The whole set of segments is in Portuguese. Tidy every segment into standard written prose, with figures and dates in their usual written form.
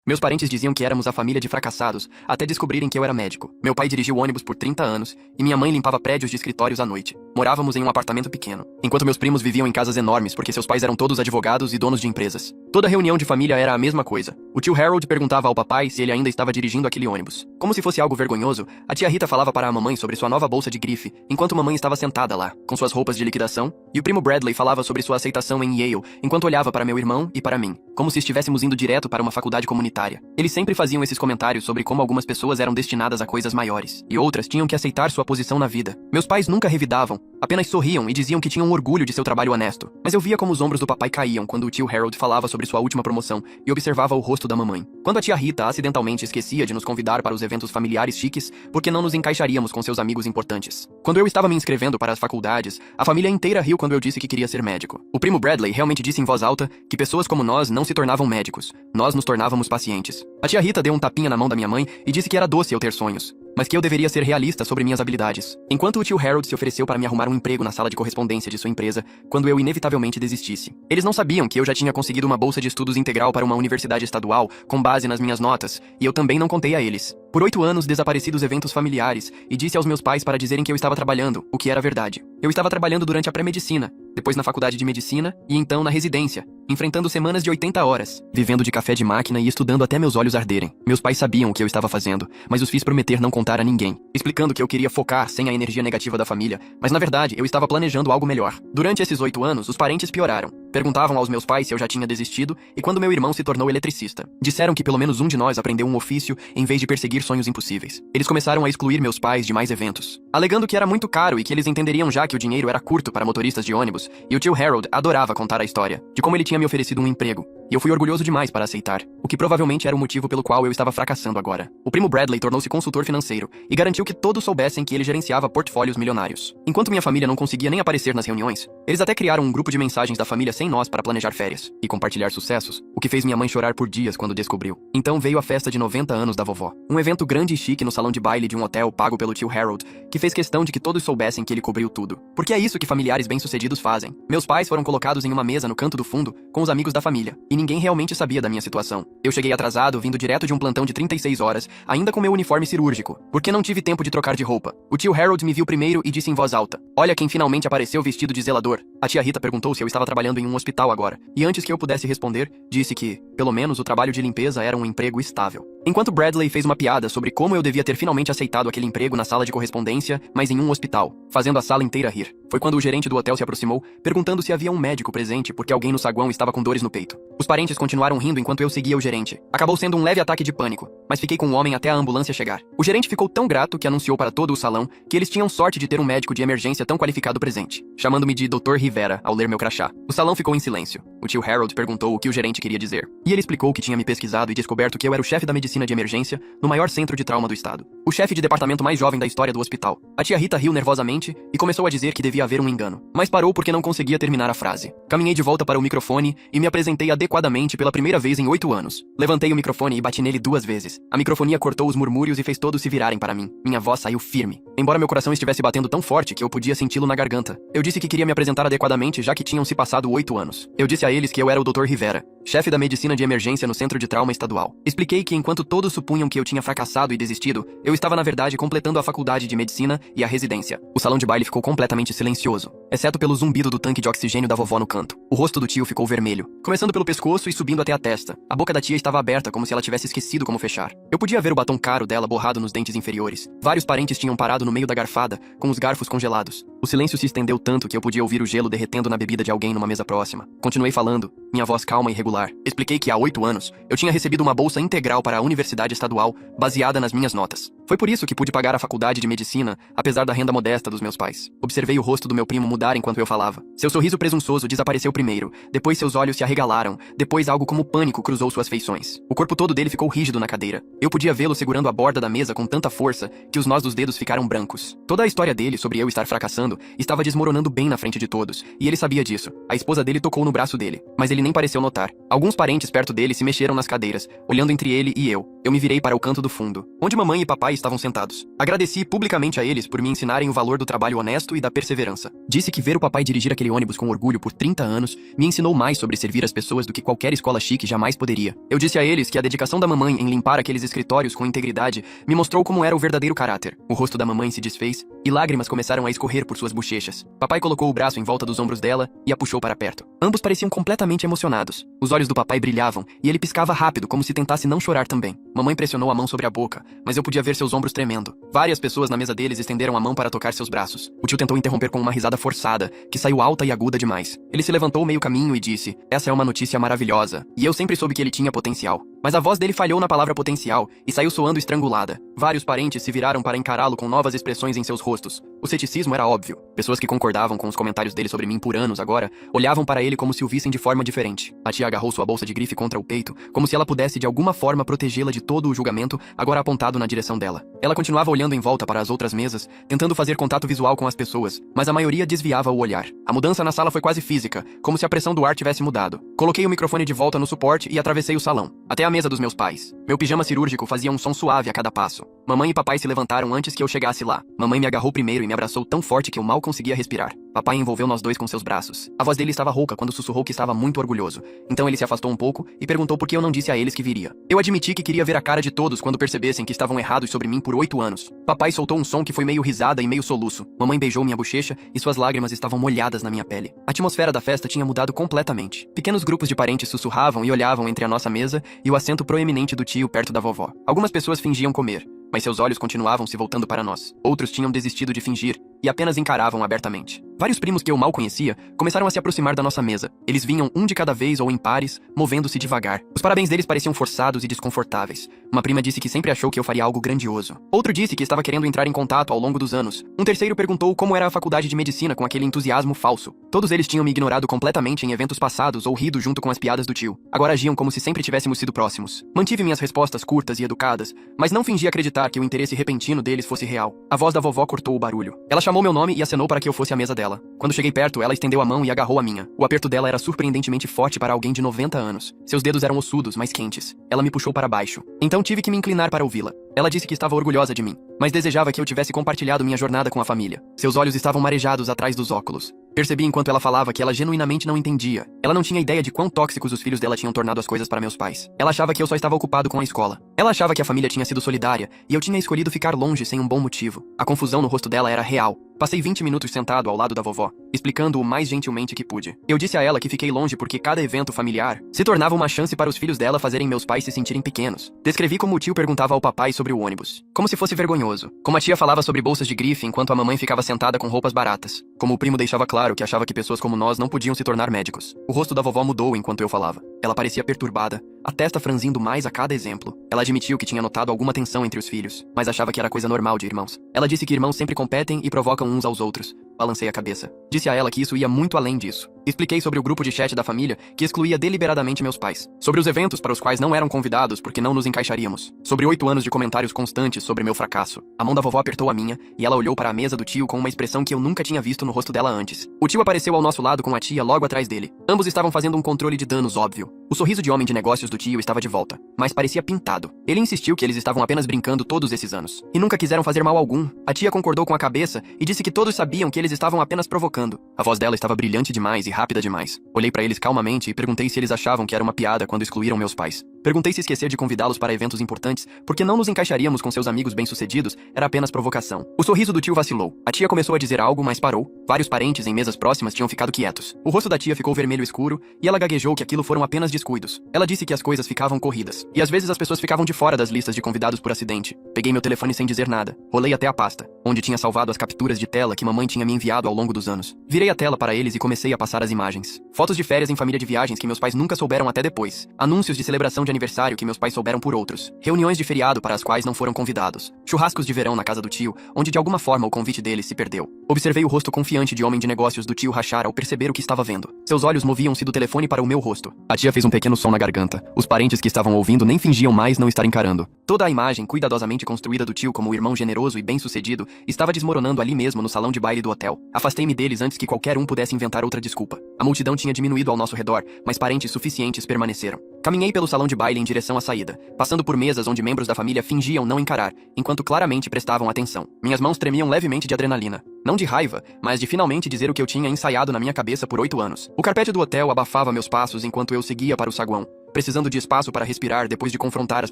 Meus parentes diziam que éramos a família de fracassados, até descobrirem que eu era médico. Meu pai dirigiu ônibus por 30 anos, e minha mãe limpava prédios de escritórios à noite. Morávamos em um apartamento pequeno, enquanto meus primos viviam em casas enormes porque seus pais eram todos advogados e donos de empresas. Toda reunião de família era a mesma coisa. O tio Harold perguntava ao papai se ele ainda estava dirigindo aquele ônibus. Como se fosse algo vergonhoso, a tia Rita falava para a mamãe sobre sua nova bolsa de grife, enquanto mamãe estava sentada lá, com suas roupas de liquidação, e o primo Bradley falava sobre sua aceitação em Yale, enquanto olhava para meu irmão e para mim, como se estivéssemos indo direto para uma faculdade comunitária. Eles sempre faziam esses comentários sobre como algumas pessoas eram destinadas a coisas maiores, e outras tinham que aceitar sua posição na vida. Meus pais nunca revidavam, apenas sorriam e diziam que tinham orgulho de seu trabalho honesto. Mas eu via como os ombros do papai caíam quando o tio Harold falava sobre sua última promoção e observava o rosto da mamãe. Quando a tia Rita acidentalmente esquecia de nos convidar para os eventos familiares chiques, porque não nos encaixaríamos com seus amigos importantes. Quando eu estava me inscrevendo para as faculdades, a família inteira riu quando eu disse que queria ser médico. O primo Bradley realmente disse em voz alta que pessoas como nós não se tornavam médicos, nós nos tornávamos pacientes. A tia Rita deu um tapinha na mão da minha mãe e disse que era doce eu ter sonhos, mas que eu deveria ser realista sobre minhas habilidades. Enquanto o tio Harold se ofereceu para me arrumar um emprego na sala de correspondência de sua empresa, quando eu inevitavelmente desistisse. Eles não sabiam que eu já tinha conseguido uma bolsa de estudos integral para uma universidade estadual, com base nas minhas notas, e eu também não contei a eles. Por 8 anos desapareci dos eventos familiares e disse aos meus pais para dizerem que eu estava trabalhando, o que era verdade. Eu estava trabalhando durante a pré-medicina, depois na faculdade de medicina e então na residência, enfrentando semanas de 80 horas, vivendo de café de máquina e estudando até meus olhos arderem. Meus pais sabiam o que eu estava fazendo, mas os fiz prometer não contar a ninguém, explicando que eu queria focar sem a energia negativa da família, mas na verdade eu estava planejando algo melhor. Durante esses 8 anos, os parentes pioraram. Perguntavam aos meus pais se eu já tinha desistido e quando meu irmão se tornou eletricista. Disseram que pelo menos um de nós aprendeu um ofício em vez de perseguir sonhos impossíveis. Eles começaram a excluir meus pais de mais eventos, alegando que era muito caro e que eles entenderiam já que o dinheiro era curto para motoristas de ônibus, e o tio Harold adorava contar a história de como ele tinha me oferecido um emprego. E eu fui orgulhoso demais para aceitar, o que provavelmente era o motivo pelo qual eu estava fracassando agora. O primo Bradley tornou-se consultor financeiro e garantiu que todos soubessem que ele gerenciava portfólios milionários. Enquanto minha família não conseguia nem aparecer nas reuniões, eles até criaram um grupo de mensagens da família sem nós para planejar férias e compartilhar sucessos, o que fez minha mãe chorar por dias quando descobriu. Então veio a festa de 90 anos da vovó. Um evento grande e chique no salão de baile de um hotel pago pelo tio Harold, que fez questão de que todos soubessem que ele cobriu tudo. Porque é isso que familiares bem-sucedidos fazem. Meus pais foram colocados em uma mesa no canto do fundo, com os amigos da família, e ninguém realmente sabia da minha situação. Eu cheguei atrasado, vindo direto de um plantão de 36 horas, ainda com meu uniforme cirúrgico, porque não tive tempo de trocar de roupa. O tio Harold me viu primeiro e disse em voz alta: "Olha quem finalmente apareceu vestido de zelador." A tia Rita perguntou se eu estava trabalhando em um hospital agora, e antes que eu pudesse responder, disse que, pelo menos, o trabalho de limpeza era um emprego estável. Enquanto Bradley fez uma piada sobre como eu devia ter finalmente aceitado aquele emprego na sala de correspondência, mas em um hospital, fazendo a sala inteira rir. Foi quando o gerente do hotel se aproximou, perguntando se havia um médico presente porque alguém no saguão estava com dores no peito. Os parentes continuaram rindo enquanto eu seguia o gerente. Acabou sendo um leve ataque de pânico, mas fiquei com o homem até a ambulância chegar. O gerente ficou tão grato que anunciou para todo o salão que eles tinham sorte de ter um médico de emergência tão qualificado presente, chamando-me de Dr. Rivera ao ler meu crachá. O salão ficou em silêncio. O tio Harold perguntou o que o gerente queria dizer. E ele explicou que tinha me pesquisado e descoberto que eu era o chefe da medicina de emergência no maior centro de trauma do estado. O chefe de departamento mais jovem da história do hospital. A tia Rita riu nervosamente e começou a dizer que devia haver um engano, mas parou porque não conseguia terminar a frase. Caminhei de volta para o microfone e me apresentei adequadamente pela primeira vez em 8 anos. Levantei o microfone e bati nele 2 vezes. A microfonia cortou os murmúrios e fez todos se virarem para mim. Minha voz saiu firme, embora meu coração estivesse batendo tão forte que eu podia senti-lo na garganta. Eu disse que queria me apresentar adequadamente já que tinham se passado 8 anos. Eu disse a eles que eu era o Dr. Rivera, chefe da medicina de emergência no centro de trauma estadual. Expliquei que enquanto todos supunham que eu tinha fracassado e desistido, eu estava na verdade completando a faculdade de medicina e a residência. O salão de baile ficou completamente silencioso, exceto pelo zumbido do tanque de oxigênio da vovó no canto. O rosto do tio ficou vermelho, começando pelo pescoço e subindo até a testa. A boca da tia estava aberta como se ela tivesse esquecido como fechar. Eu podia ver o batom caro dela borrado nos dentes inferiores. Vários parentes tinham parado no meio da garfada, com os garfos congelados. O silêncio se estendeu tanto que eu podia ouvir o gelo derretendo na bebida de alguém numa mesa próxima. Continuei falando, minha voz calma e regular. Expliquei que há 8 anos, eu tinha recebido uma bolsa integral para a universidade estadual, baseada nas minhas notas. Foi por isso que pude pagar a faculdade de medicina, apesar da renda modesta dos meus pais. Observei o rosto do meu primo mudar enquanto eu falava. Seu sorriso presunçoso desapareceu primeiro, depois seus olhos se arregalaram, depois algo como pânico cruzou suas feições. O corpo todo dele ficou rígido na cadeira. Eu podia vê-lo segurando a borda da mesa com tanta força que os nós dos dedos ficaram brancos. Toda a história dele sobre eu estar fracassando estava desmoronando bem na frente de todos, e ele sabia disso. A esposa dele tocou no braço dele, mas ele nem pareceu notar. Alguns parentes perto dele se mexeram nas cadeiras, olhando entre ele e eu. Eu me virei para o canto do fundo, onde mamãe e papai estavam sentados. Agradeci publicamente a eles por me ensinarem o valor do trabalho honesto e da perseverança. Disse que ver o papai dirigir aquele ônibus com orgulho por 30 anos me ensinou mais sobre servir as pessoas do que qualquer escola chique jamais poderia. Eu disse a eles que a dedicação da mamãe em limpar aqueles escritórios com integridade me mostrou como era o verdadeiro caráter. O rosto da mamãe se desfez e lágrimas começaram a escorrer por suas bochechas. Papai colocou o braço em volta dos ombros dela e a puxou para perto. Ambos pareciam completamente emocionados. Os olhos do papai brilhavam e ele piscava rápido como se tentasse não chorar também. Mamãe pressionou a mão sobre a boca, mas eu podia ver seus ombros tremendo. Várias pessoas na mesa deles estenderam a mão para tocar seus braços. O tio tentou interromper com uma risada forçada, que saiu alta e aguda demais. Ele se levantou meio caminho e disse: "Essa é uma notícia maravilhosa." E eu sempre soube que ele tinha potencial. Mas a voz dele falhou na palavra potencial e saiu soando estrangulada. Vários parentes se viraram para encará-lo com novas expressões em seus rostos. O ceticismo era óbvio. Pessoas que concordavam com os comentários dele sobre mim por anos agora, olhavam para ele como se o vissem de forma diferente. A tia agarrou sua bolsa de grife contra o peito, como se ela pudesse de alguma forma protegê-la de todo o julgamento, agora apontado na direção dela. Ela continuava olhando em volta para as outras mesas, tentando fazer contato visual com as pessoas, mas a maioria desviava o olhar. A mudança na sala foi quase física, como se a pressão do ar tivesse mudado. Coloquei o microfone de volta no suporte e atravessei o salão, até a mesa dos meus pais. Meu pijama cirúrgico fazia um som suave a cada passo. Mamãe e papai se levantaram antes que eu chegasse lá. Mamãe me agarrou primeiro e me abraçou tão forte que eu mal conseguia respirar. Papai envolveu nós dois com seus braços. A voz dele estava rouca quando sussurrou que estava muito orgulhoso. Então ele se afastou um pouco e perguntou por que eu não disse a eles que viria. Eu admiti que queria ver a cara de todos quando percebessem que estavam errados sobre mim por 8 anos. Papai soltou um som que foi meio risada e meio soluço. Mamãe beijou minha bochecha e suas lágrimas estavam molhadas na minha pele. A atmosfera da festa tinha mudado completamente. Pequenos grupos de parentes sussurravam e olhavam entre a nossa mesa e o assento proeminente do tio perto da vovó. Algumas pessoas fingiam comer, mas seus olhos continuavam se voltando para nós. Outros tinham desistido de fingir e apenas encaravam abertamente. Vários primos que eu mal conhecia começaram a se aproximar da nossa mesa. Eles vinham um de cada vez ou em pares, movendo-se devagar. Os parabéns deles pareciam forçados e desconfortáveis. Uma prima disse que sempre achou que eu faria algo grandioso. Outro disse que estava querendo entrar em contato ao longo dos anos. Um terceiro perguntou como era a faculdade de medicina com aquele entusiasmo falso. Todos eles tinham me ignorado completamente em eventos passados ou rido junto com as piadas do tio. Agora agiam como se sempre tivéssemos sido próximos. Mantive minhas respostas curtas e educadas, mas não fingi acreditar que o interesse repentino deles fosse real. A voz da vovó cortou o barulho. Ela chamou meu nome e acenou para que eu fosse à mesa dela. Quando cheguei perto, ela estendeu a mão e agarrou a minha. O aperto dela era surpreendentemente forte para alguém de 90 anos. Seus dedos eram ossudos, mas quentes. Ela me puxou para baixo. Então tive que me inclinar para ouvi-la. Ela disse que estava orgulhosa de mim, mas desejava que eu tivesse compartilhado minha jornada com a família. Seus olhos estavam marejados atrás dos óculos. Percebi enquanto ela falava que ela genuinamente não entendia. Ela não tinha ideia de quão tóxicos os filhos dela tinham tornado as coisas para meus pais. Ela achava que eu só estava ocupado com a escola. Ela achava que a família tinha sido solidária e eu tinha escolhido ficar longe sem um bom motivo. A confusão no rosto dela era real. Passei 20 minutos sentado ao lado da vovó, explicando o mais gentilmente que pude. Eu disse a ela que fiquei longe porque cada evento familiar se tornava uma chance para os filhos dela fazerem meus pais se sentirem pequenos. Descrevi como o tio perguntava ao papai sobre o ônibus, como se fosse vergonhoso. Como a tia falava sobre bolsas de grife enquanto a mamãe ficava sentada com roupas baratas. Como o primo deixava claro que achava que pessoas como nós não podiam se tornar médicos. O rosto da vovó mudou enquanto eu falava. Ela parecia perturbada, a testa franzindo mais a cada exemplo. Ela admitiu que tinha notado alguma tensão entre os filhos, mas achava que era coisa normal de irmãos. Ela disse que irmãos sempre competem e provocam uns aos outros. Balancei a cabeça. Disse a ela que isso ia muito além disso. Expliquei sobre o grupo de chat da família, que excluía deliberadamente meus pais. Sobre os eventos para os quais não eram convidados porque não nos encaixaríamos. Sobre 8 anos de comentários constantes sobre meu fracasso. A mão da vovó apertou a minha, e ela olhou para a mesa do tio com uma expressão que eu nunca tinha visto no rosto dela antes. O tio apareceu ao nosso lado com a tia logo atrás dele. Ambos estavam fazendo um controle de danos óbvio. O sorriso de homem de negócios do tio estava de volta, mas parecia pintado. Ele insistiu que eles estavam apenas brincando todos esses anos, e nunca quiseram fazer mal algum. A tia concordou com a cabeça e disse que todos sabiam que eles estavam apenas provocando. A voz dela estava brilhante demais e rápida demais. Olhei para eles calmamente e perguntei se eles achavam que era uma piada quando excluíram meus pais. Perguntei se esquecer de convidá-los para eventos importantes, porque não nos encaixaríamos com seus amigos bem-sucedidos, era apenas provocação. O sorriso do tio vacilou. A tia começou a dizer algo, mas parou. Vários parentes em mesas próximas tinham ficado quietos. O rosto da tia ficou vermelho escuro, e ela gaguejou que aquilo foram apenas descuidos. Ela disse que as coisas ficavam corridas, e às vezes as pessoas ficavam de fora das listas de convidados por acidente. Peguei meu telefone sem dizer nada. Rolei até a pasta, onde tinha salvado as capturas de tela que mamãe tinha me enviado ao longo dos anos. Virei a tela para eles e comecei a passar as imagens. Fotos de férias em família de viagens que meus pais nunca souberam até depois. Anúncios de celebração de aniversário que meus pais souberam por outros. Reuniões de feriado para as quais não foram convidados. Churrascos de verão na casa do tio, onde de alguma forma o convite dele se perdeu. Observei o rosto confiante de homem de negócios do tio rachar ao perceber o que estava vendo. Seus olhos moviam-se do telefone para o meu rosto. A tia fez um pequeno som na garganta. Os parentes que estavam ouvindo nem fingiam mais não estar encarando. Toda a imagem cuidadosamente construída do tio como o irmão generoso e bem-sucedido estava desmoronando ali mesmo no salão de baile do hotel. Afastei-me deles antes que qualquer um pudesse inventar outra desculpa. A multidão tinha diminuído ao nosso redor, mas parentes suficientes permaneceram. Caminhei pelo salão de baile em direção à saída, passando por mesas onde membros da família fingiam não encarar, enquanto claramente prestavam atenção. Minhas mãos tremiam levemente de adrenalina. Não de raiva, mas de finalmente dizer o que eu tinha ensaiado na minha cabeça por 8 anos. O carpete do hotel abafava meus passos enquanto eu seguia para o saguão, precisando de espaço para respirar depois de confrontar as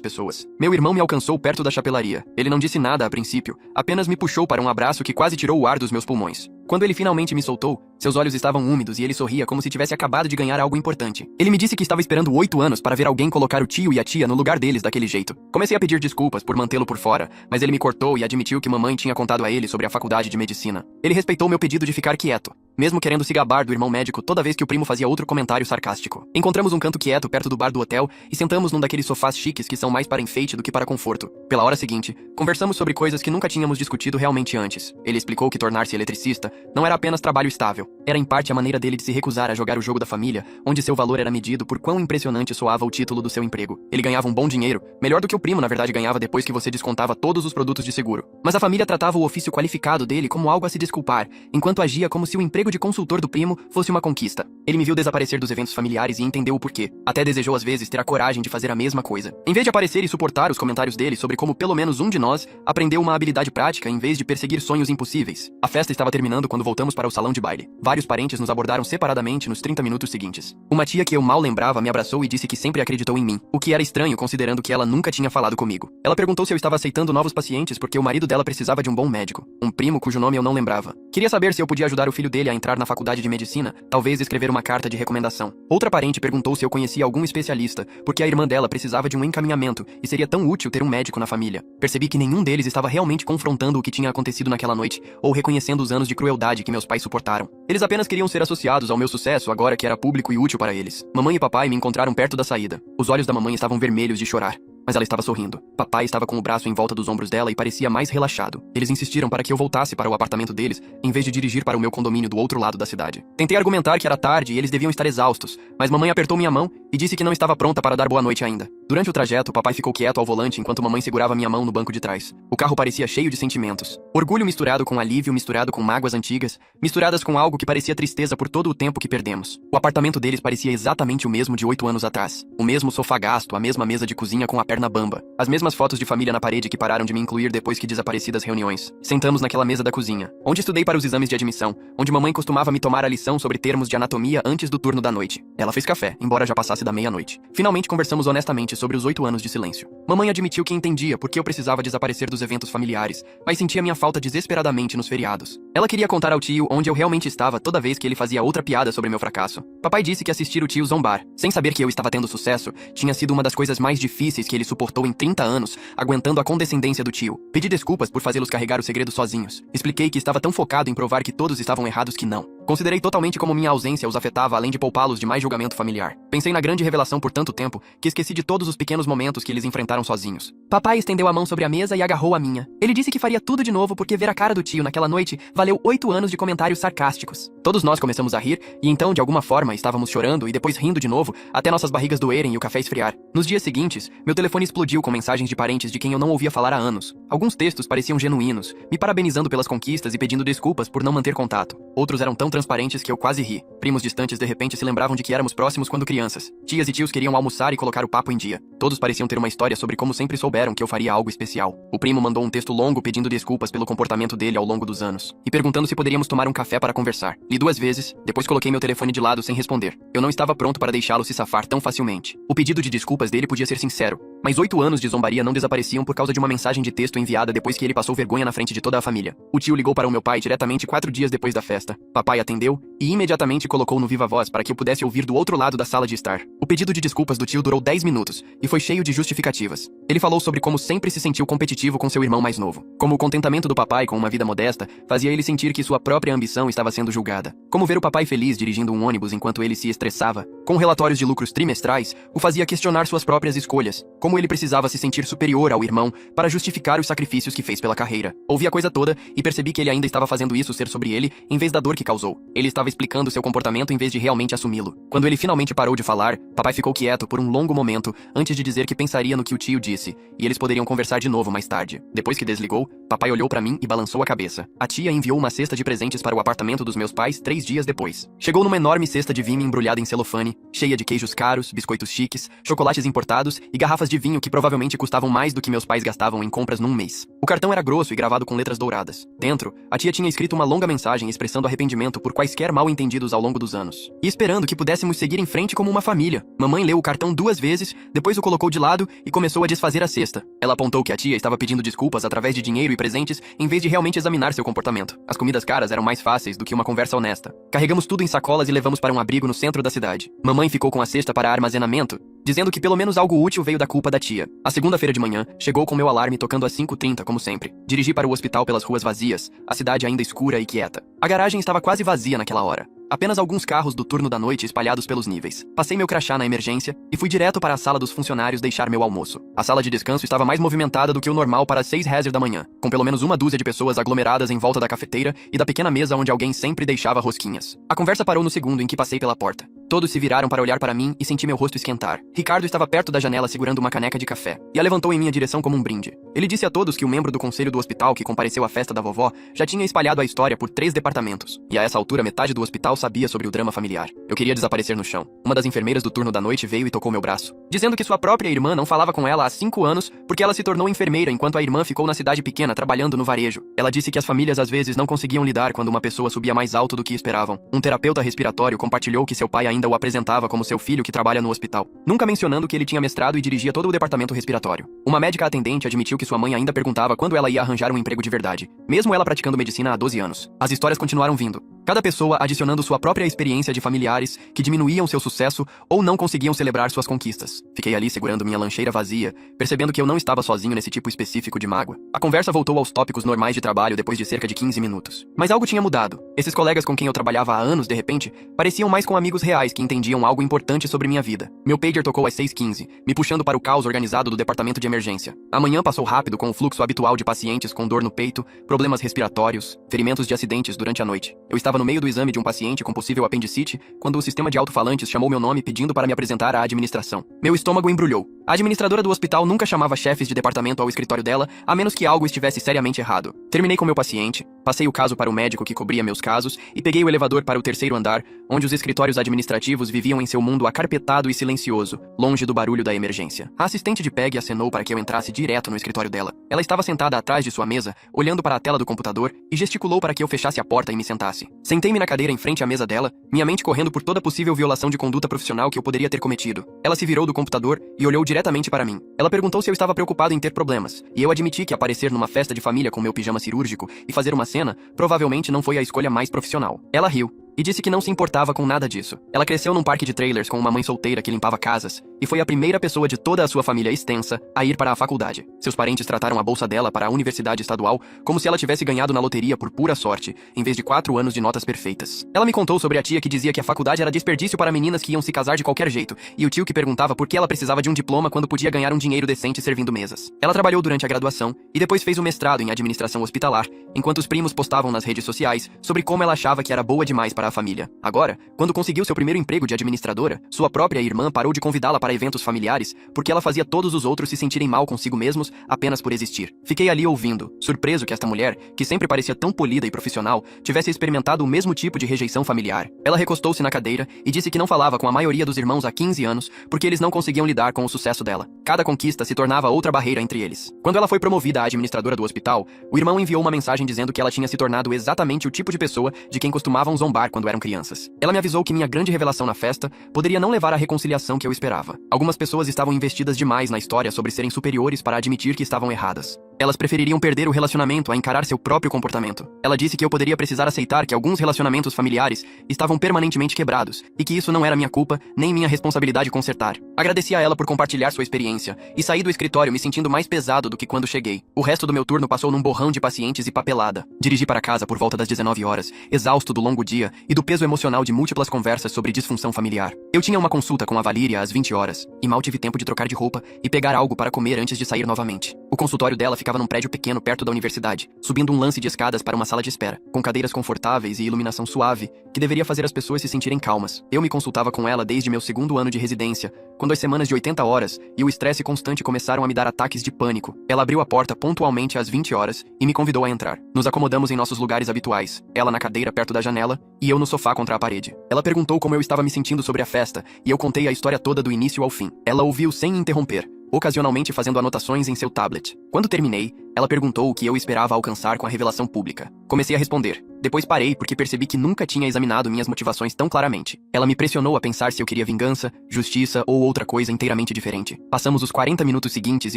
pessoas. Meu irmão me alcançou perto da chapelaria. Ele não disse nada a princípio, apenas me puxou para um abraço que quase tirou o ar dos meus pulmões. Quando ele finalmente me soltou, seus olhos estavam úmidos e ele sorria como se tivesse acabado de ganhar algo importante. Ele me disse que estava esperando 8 anos para ver alguém colocar o tio e a tia no lugar deles daquele jeito. Comecei a pedir desculpas por mantê-lo por fora, mas ele me cortou e admitiu que mamãe tinha contado a ele sobre a faculdade de medicina. Ele respeitou meu pedido de ficar quieto, mesmo querendo se gabar do irmão médico toda vez que o primo fazia outro comentário sarcástico. Encontramos um canto quieto perto do bar do hotel e sentamos num daqueles sofás chiques que são mais para enfeite do que para conforto. Pela hora seguinte, conversamos sobre coisas que nunca tínhamos discutido realmente antes. Ele explicou que tornar-se eletricista não era apenas trabalho estável, era em parte a maneira dele de se recusar a jogar o jogo da família, onde seu valor era medido por quão impressionante soava o título do seu emprego. Ele ganhava um bom dinheiro, melhor do que o primo na verdade ganhava depois que você descontava todos os produtos de seguro. Mas a família tratava o ofício qualificado dele como algo a se desculpar, enquanto agia como se o emprego de consultor do primo fosse uma conquista. Ele me viu desaparecer dos eventos familiares e entendeu o porquê. Até desejou às vezes ter a coragem de fazer a mesma coisa. Em vez de aparecer e suportar os comentários dele sobre como pelo menos um de nós aprendeu uma habilidade prática em vez de perseguir sonhos impossíveis. A festa estava terminando quando voltamos para o salão de baile. Vários parentes nos abordaram separadamente nos 30 minutos seguintes. Uma tia que eu mal lembrava me abraçou e disse que sempre acreditou em mim, o que era estranho considerando que ela nunca tinha falado comigo. Ela perguntou se eu estava aceitando novos pacientes porque o marido dela precisava de um bom médico. Um primo cujo nome eu não lembrava. Queria saber se eu podia ajudar o filho dele a entrar na faculdade de medicina, talvez escrever uma carta de recomendação. Outra parente perguntou se eu conhecia algum especialista, porque a irmã dela precisava de um encaminhamento e seria tão útil ter um médico na família. Percebi que nenhum deles estava realmente confrontando o que tinha acontecido naquela noite ou reconhecendo os anos de crueldade que meus pais suportaram. Eles apenas queriam ser associados ao meu sucesso agora que era público e útil para eles. Mamãe e papai me encontraram perto da saída. Os olhos da mamãe estavam vermelhos de chorar, mas ela estava sorrindo. Papai estava com o braço em volta dos ombros dela e parecia mais relaxado. Eles insistiram para que eu voltasse para o apartamento deles, em vez de dirigir para o meu condomínio do outro lado da cidade. Tentei argumentar que era tarde e eles deviam estar exaustos, mas mamãe apertou minha mão e disse que não estava pronta para dar boa noite ainda. Durante o trajeto, papai ficou quieto ao volante enquanto mamãe segurava minha mão no banco de trás. O carro parecia cheio de sentimentos. Orgulho misturado com alívio, misturado com mágoas antigas, misturadas com algo que parecia tristeza por todo o tempo que perdemos. O apartamento deles parecia exatamente o mesmo de 8 anos atrás. O mesmo sofá gasto, a mesma mesa de cozinha com a perna bamba. As mesmas fotos de família na parede que pararam de me incluir depois que desapareci das reuniões. Sentamos naquela mesa da cozinha, onde estudei para os exames de admissão, onde mamãe costumava me tomar a lição sobre termos de anatomia antes do turno da noite. Ela fez café, embora já passasse da meia-noite. Finalmente conversamos honestamente sobre os 8 anos de silêncio. Mamãe admitiu que entendia por que eu precisava desaparecer dos eventos familiares, mas sentia minha falta desesperadamente nos feriados. Ela queria contar ao tio onde eu realmente estava toda vez que ele fazia outra piada sobre meu fracasso. Papai disse que assistir o tio zombar, sem saber que eu estava tendo sucesso, tinha sido uma das coisas mais difíceis que ele suportou em 30 anos, aguentando a condescendência do tio. Pedi desculpas por fazê-los carregar o segredo sozinhos. Expliquei que estava tão focado em provar que todos estavam errados que não. Considerei totalmente como minha ausência os afetava além de poupá-los de mais julgamento familiar. Pensei na grande revelação por tanto tempo que esqueci de todos os pequenos momentos que eles enfrentaram sozinhos. Papai estendeu a mão sobre a mesa e agarrou a minha. Ele disse que faria tudo de novo porque ver a cara do tio naquela noite valeu 8 anos de comentários sarcásticos. Todos nós começamos a rir e então, de alguma forma, estávamos chorando e depois rindo de novo até nossas barrigas doerem e o café esfriar. Nos dias seguintes, meu telefone explodiu com mensagens de parentes de quem eu não ouvia falar há anos. Alguns textos pareciam genuínos, me parabenizando pelas conquistas e pedindo desculpas por não manter contato. Outros eram tão transparentes que eu quase ri. Primos distantes de repente se lembravam de que éramos próximos quando crianças. Tias e tios queriam almoçar e colocar o papo em dia. Todos pareciam ter uma história sobre como sempre souberam que eu faria algo especial. O primo mandou um texto longo pedindo desculpas pelo comportamento dele ao longo dos anos e perguntando se poderíamos tomar um café para conversar. Li 2 vezes, depois coloquei meu telefone de lado sem responder. Eu não estava pronto para deixá-lo se safar tão facilmente. O pedido de desculpas dele podia ser sincero, mas 8 anos de zombaria não desapareciam por causa de uma mensagem de texto enviada depois que ele passou vergonha na frente de toda a família. O tio ligou para o meu pai diretamente 4 dias depois da festa. Papai atendeu e imediatamente colocou no viva voz para que eu pudesse ouvir do outro lado da sala de estar. O pedido de desculpas do tio durou 10 minutos e foi cheio de justificativas. Ele falou sobre como sempre se sentiu competitivo com seu irmão mais novo. Como o contentamento do papai com uma vida modesta fazia ele sentir que sua própria ambição estava sendo julgada. Como ver o papai feliz dirigindo um ônibus enquanto ele se estressava. Com relatórios de lucros trimestrais, o fazia questionar suas próprias escolhas. Como ele precisava se sentir superior ao irmão para justificar os sacrifícios que fez pela carreira. Ouvi a coisa toda e percebi que ele ainda estava fazendo isso ser sobre ele em vez da dor que causou. Ele estava estava explicando seu comportamento em vez de realmente assumi-lo. Quando ele finalmente parou de falar, papai ficou quieto por um longo momento antes de dizer que pensaria no que o tio disse, e eles poderiam conversar de novo mais tarde. Depois que desligou, papai olhou para mim e balançou a cabeça. A tia enviou uma cesta de presentes para o apartamento dos meus pais 3 dias depois. Chegou numa enorme cesta de vinho embrulhada em celofane, cheia de queijos caros, biscoitos chiques, chocolates importados e garrafas de vinho que provavelmente custavam mais do que meus pais gastavam em compras num mês. O cartão era grosso e gravado com letras douradas. Dentro, a tia tinha escrito uma longa mensagem expressando arrependimento por quaisquer mal-entendidos ao longo dos anos. E esperando que pudéssemos seguir em frente como uma família. Mamãe leu o cartão 2 vezes, depois o colocou de lado e começou a desfazer a cesta. Ela apontou que a tia estava pedindo desculpas através de dinheiro e presentes em vez de realmente examinar seu comportamento. As comidas caras eram mais fáceis do que uma conversa honesta. Carregamos tudo em sacolas e levamos para um abrigo no centro da cidade. Mamãe ficou com a cesta para armazenamento, dizendo que pelo menos algo útil veio da culpa da tia. A segunda-feira de manhã, chegou com meu alarme tocando às 5h30, como sempre. Dirigi para o hospital pelas ruas vazias, a cidade ainda escura e quieta. A garagem estava quase vazia naquela hora. Apenas alguns carros do turno da noite espalhados pelos níveis. Passei meu crachá na emergência e fui direto para a sala dos funcionários deixar meu almoço. A sala de descanso estava mais movimentada do que o normal para as 6h da manhã, com pelo menos uma dúzia de pessoas aglomeradas em volta da cafeteira e da pequena mesa onde alguém sempre deixava rosquinhas. A conversa parou no segundo em que passei pela porta. Todos se viraram para olhar para mim e senti meu rosto esquentar. Ricardo estava perto da janela segurando uma caneca de café e a levantou em minha direção como um brinde. Ele disse a todos que o membro do conselho do hospital que compareceu à festa da vovó já tinha espalhado a história por 3 departamentos. E a essa altura metade do hospital sabia sobre o drama familiar. Eu queria desaparecer no chão. Uma das enfermeiras do turno da noite veio e tocou meu braço, dizendo que sua própria irmã não falava com ela há 5 anos porque ela se tornou enfermeira enquanto a irmã ficou na cidade pequena trabalhando no varejo. Ela disse que as famílias às vezes não conseguiam lidar quando uma pessoa subia mais alto do que esperavam. Um terapeuta respiratório compartilhou que seu pai ainda o apresentava como seu filho que trabalha no hospital, nunca mencionando que ele tinha mestrado e dirigia todo o departamento respiratório. Uma médica atendente admitiu que sua mãe ainda perguntava quando ela ia arranjar um emprego de verdade, mesmo ela praticando medicina há 12 anos. As histórias continuaram vindo, cada pessoa adicionando sua própria experiência de familiares que diminuíam seu sucesso ou não conseguiam celebrar suas conquistas. Fiquei ali segurando minha lancheira vazia, percebendo que eu não estava sozinho nesse tipo específico de mágoa. A conversa voltou aos tópicos normais de trabalho depois de cerca de 15 minutos. Mas algo tinha mudado. Esses colegas com quem eu trabalhava há anos, de repente, pareciam mais com amigos reais que entendiam algo importante sobre minha vida. Meu pager tocou às 6h15, me puxando para o caos organizado do departamento de emergência. A manhã passou rápido com o fluxo habitual de pacientes com dor no peito, problemas respiratórios, ferimentos de acidentes durante a noite. Eu estava no meio do exame de um paciente com possível apendicite quando o sistema de alto-falantes chamou meu nome pedindo para me apresentar à administração. Meu estômago embrulhou. A administradora do hospital nunca chamava chefes de departamento ao escritório dela, a menos que algo estivesse seriamente errado. Terminei com meu paciente, passei o caso para o médico que cobria meus casos e peguei o elevador para o 3º andar, onde os escritórios administrativos viviam em seu mundo acarpetado e silencioso, longe do barulho da emergência. A assistente de Peg acenou para que eu entrasse direto no escritório dela. Ela estava sentada atrás de sua mesa, olhando para a tela do computador e gesticulou para que eu fechasse a porta e me sentasse. Sentei-me na cadeira em frente à mesa dela, minha mente correndo por toda possível violação de conduta profissional que eu poderia ter cometido. Ela se virou do computador e olhou diretamente para mim. Ela perguntou se eu estava preocupado em ter problemas, e eu admiti que aparecer numa festa de família com meu pijama cirúrgico e fazer uma cena provavelmente não foi a escolha mais profissional. Ela riu e disse que não se importava com nada disso. Ela cresceu num parque de trailers com uma mãe solteira que limpava casas e foi a primeira pessoa de toda a sua família extensa a ir para a faculdade. Seus parentes trataram a bolsa dela para a universidade estadual como se ela tivesse ganhado na loteria por pura sorte, em vez de 4 anos de notas perfeitas. Ela me contou sobre a tia que dizia que a faculdade era desperdício para meninas que iam se casar de qualquer jeito, e o tio que perguntava por que ela precisava de um diploma quando podia ganhar um dinheiro decente servindo mesas. Ela trabalhou durante a graduação e depois fez o mestrado em administração hospitalar, enquanto os primos postavam nas redes sociais sobre como ela achava que era boa demais para a família. Agora, quando conseguiu seu primeiro emprego de administradora, sua própria irmã parou de convidá-la para eventos familiares porque ela fazia todos os outros se sentirem mal consigo mesmos apenas por existir. Fiquei ali ouvindo, surpreso que esta mulher, que sempre parecia tão polida e profissional, tivesse experimentado o mesmo tipo de rejeição familiar. Ela recostou-se na cadeira e disse que não falava com a maioria dos irmãos há 15 anos porque eles não conseguiam lidar com o sucesso dela. Cada conquista se tornava outra barreira entre eles. Quando ela foi promovida a administradora do hospital, o irmão enviou uma mensagem dizendo que ela tinha se tornado exatamente o tipo de pessoa de quem costumavam zombar quando eram crianças. Ela me avisou que minha grande revelação na festa poderia não levar à reconciliação que eu esperava. Algumas pessoas estavam investidas demais na história sobre serem superiores para admitir que estavam erradas. Elas prefeririam perder o relacionamento a encarar seu próprio comportamento. Ela disse que eu poderia precisar aceitar que alguns relacionamentos familiares estavam permanentemente quebrados e que isso não era minha culpa nem minha responsabilidade consertar. Agradeci a ela por compartilhar sua experiência e saí do escritório me sentindo mais pesado do que quando cheguei. O resto do meu turno passou num borrão de pacientes e papelada. Dirigi para casa por volta das 19 horas, exausto do longo dia e do peso emocional de múltiplas conversas sobre disfunção familiar. Eu tinha uma consulta com a Valíria às 20 horas e mal tive tempo de trocar de roupa e pegar algo para comer antes de sair novamente. O consultório dela ficava num prédio pequeno perto da universidade, subindo um lance de escadas para uma sala de espera, com cadeiras confortáveis e iluminação suave, que deveria fazer as pessoas se sentirem calmas. Eu me consultava com ela desde meu segundo ano de residência, quando as semanas de 80 horas e o estresse constante começaram a me dar ataques de pânico. Ela abriu a porta pontualmente às 20 horas e me convidou a entrar. Nos acomodamos em nossos lugares habituais, ela na cadeira perto da janela e eu no sofá contra a parede. Ela perguntou como eu estava me sentindo sobre a festa e eu contei a história toda do início ao fim. Ela ouviu sem interromper, ocasionalmente fazendo anotações em seu tablet. Quando terminei, ela perguntou o que eu esperava alcançar com a revelação pública. Comecei a responder. Depois parei porque percebi que nunca tinha examinado minhas motivações tão claramente. Ela me pressionou a pensar se eu queria vingança, justiça ou outra coisa inteiramente diferente. Passamos os 40 minutos seguintes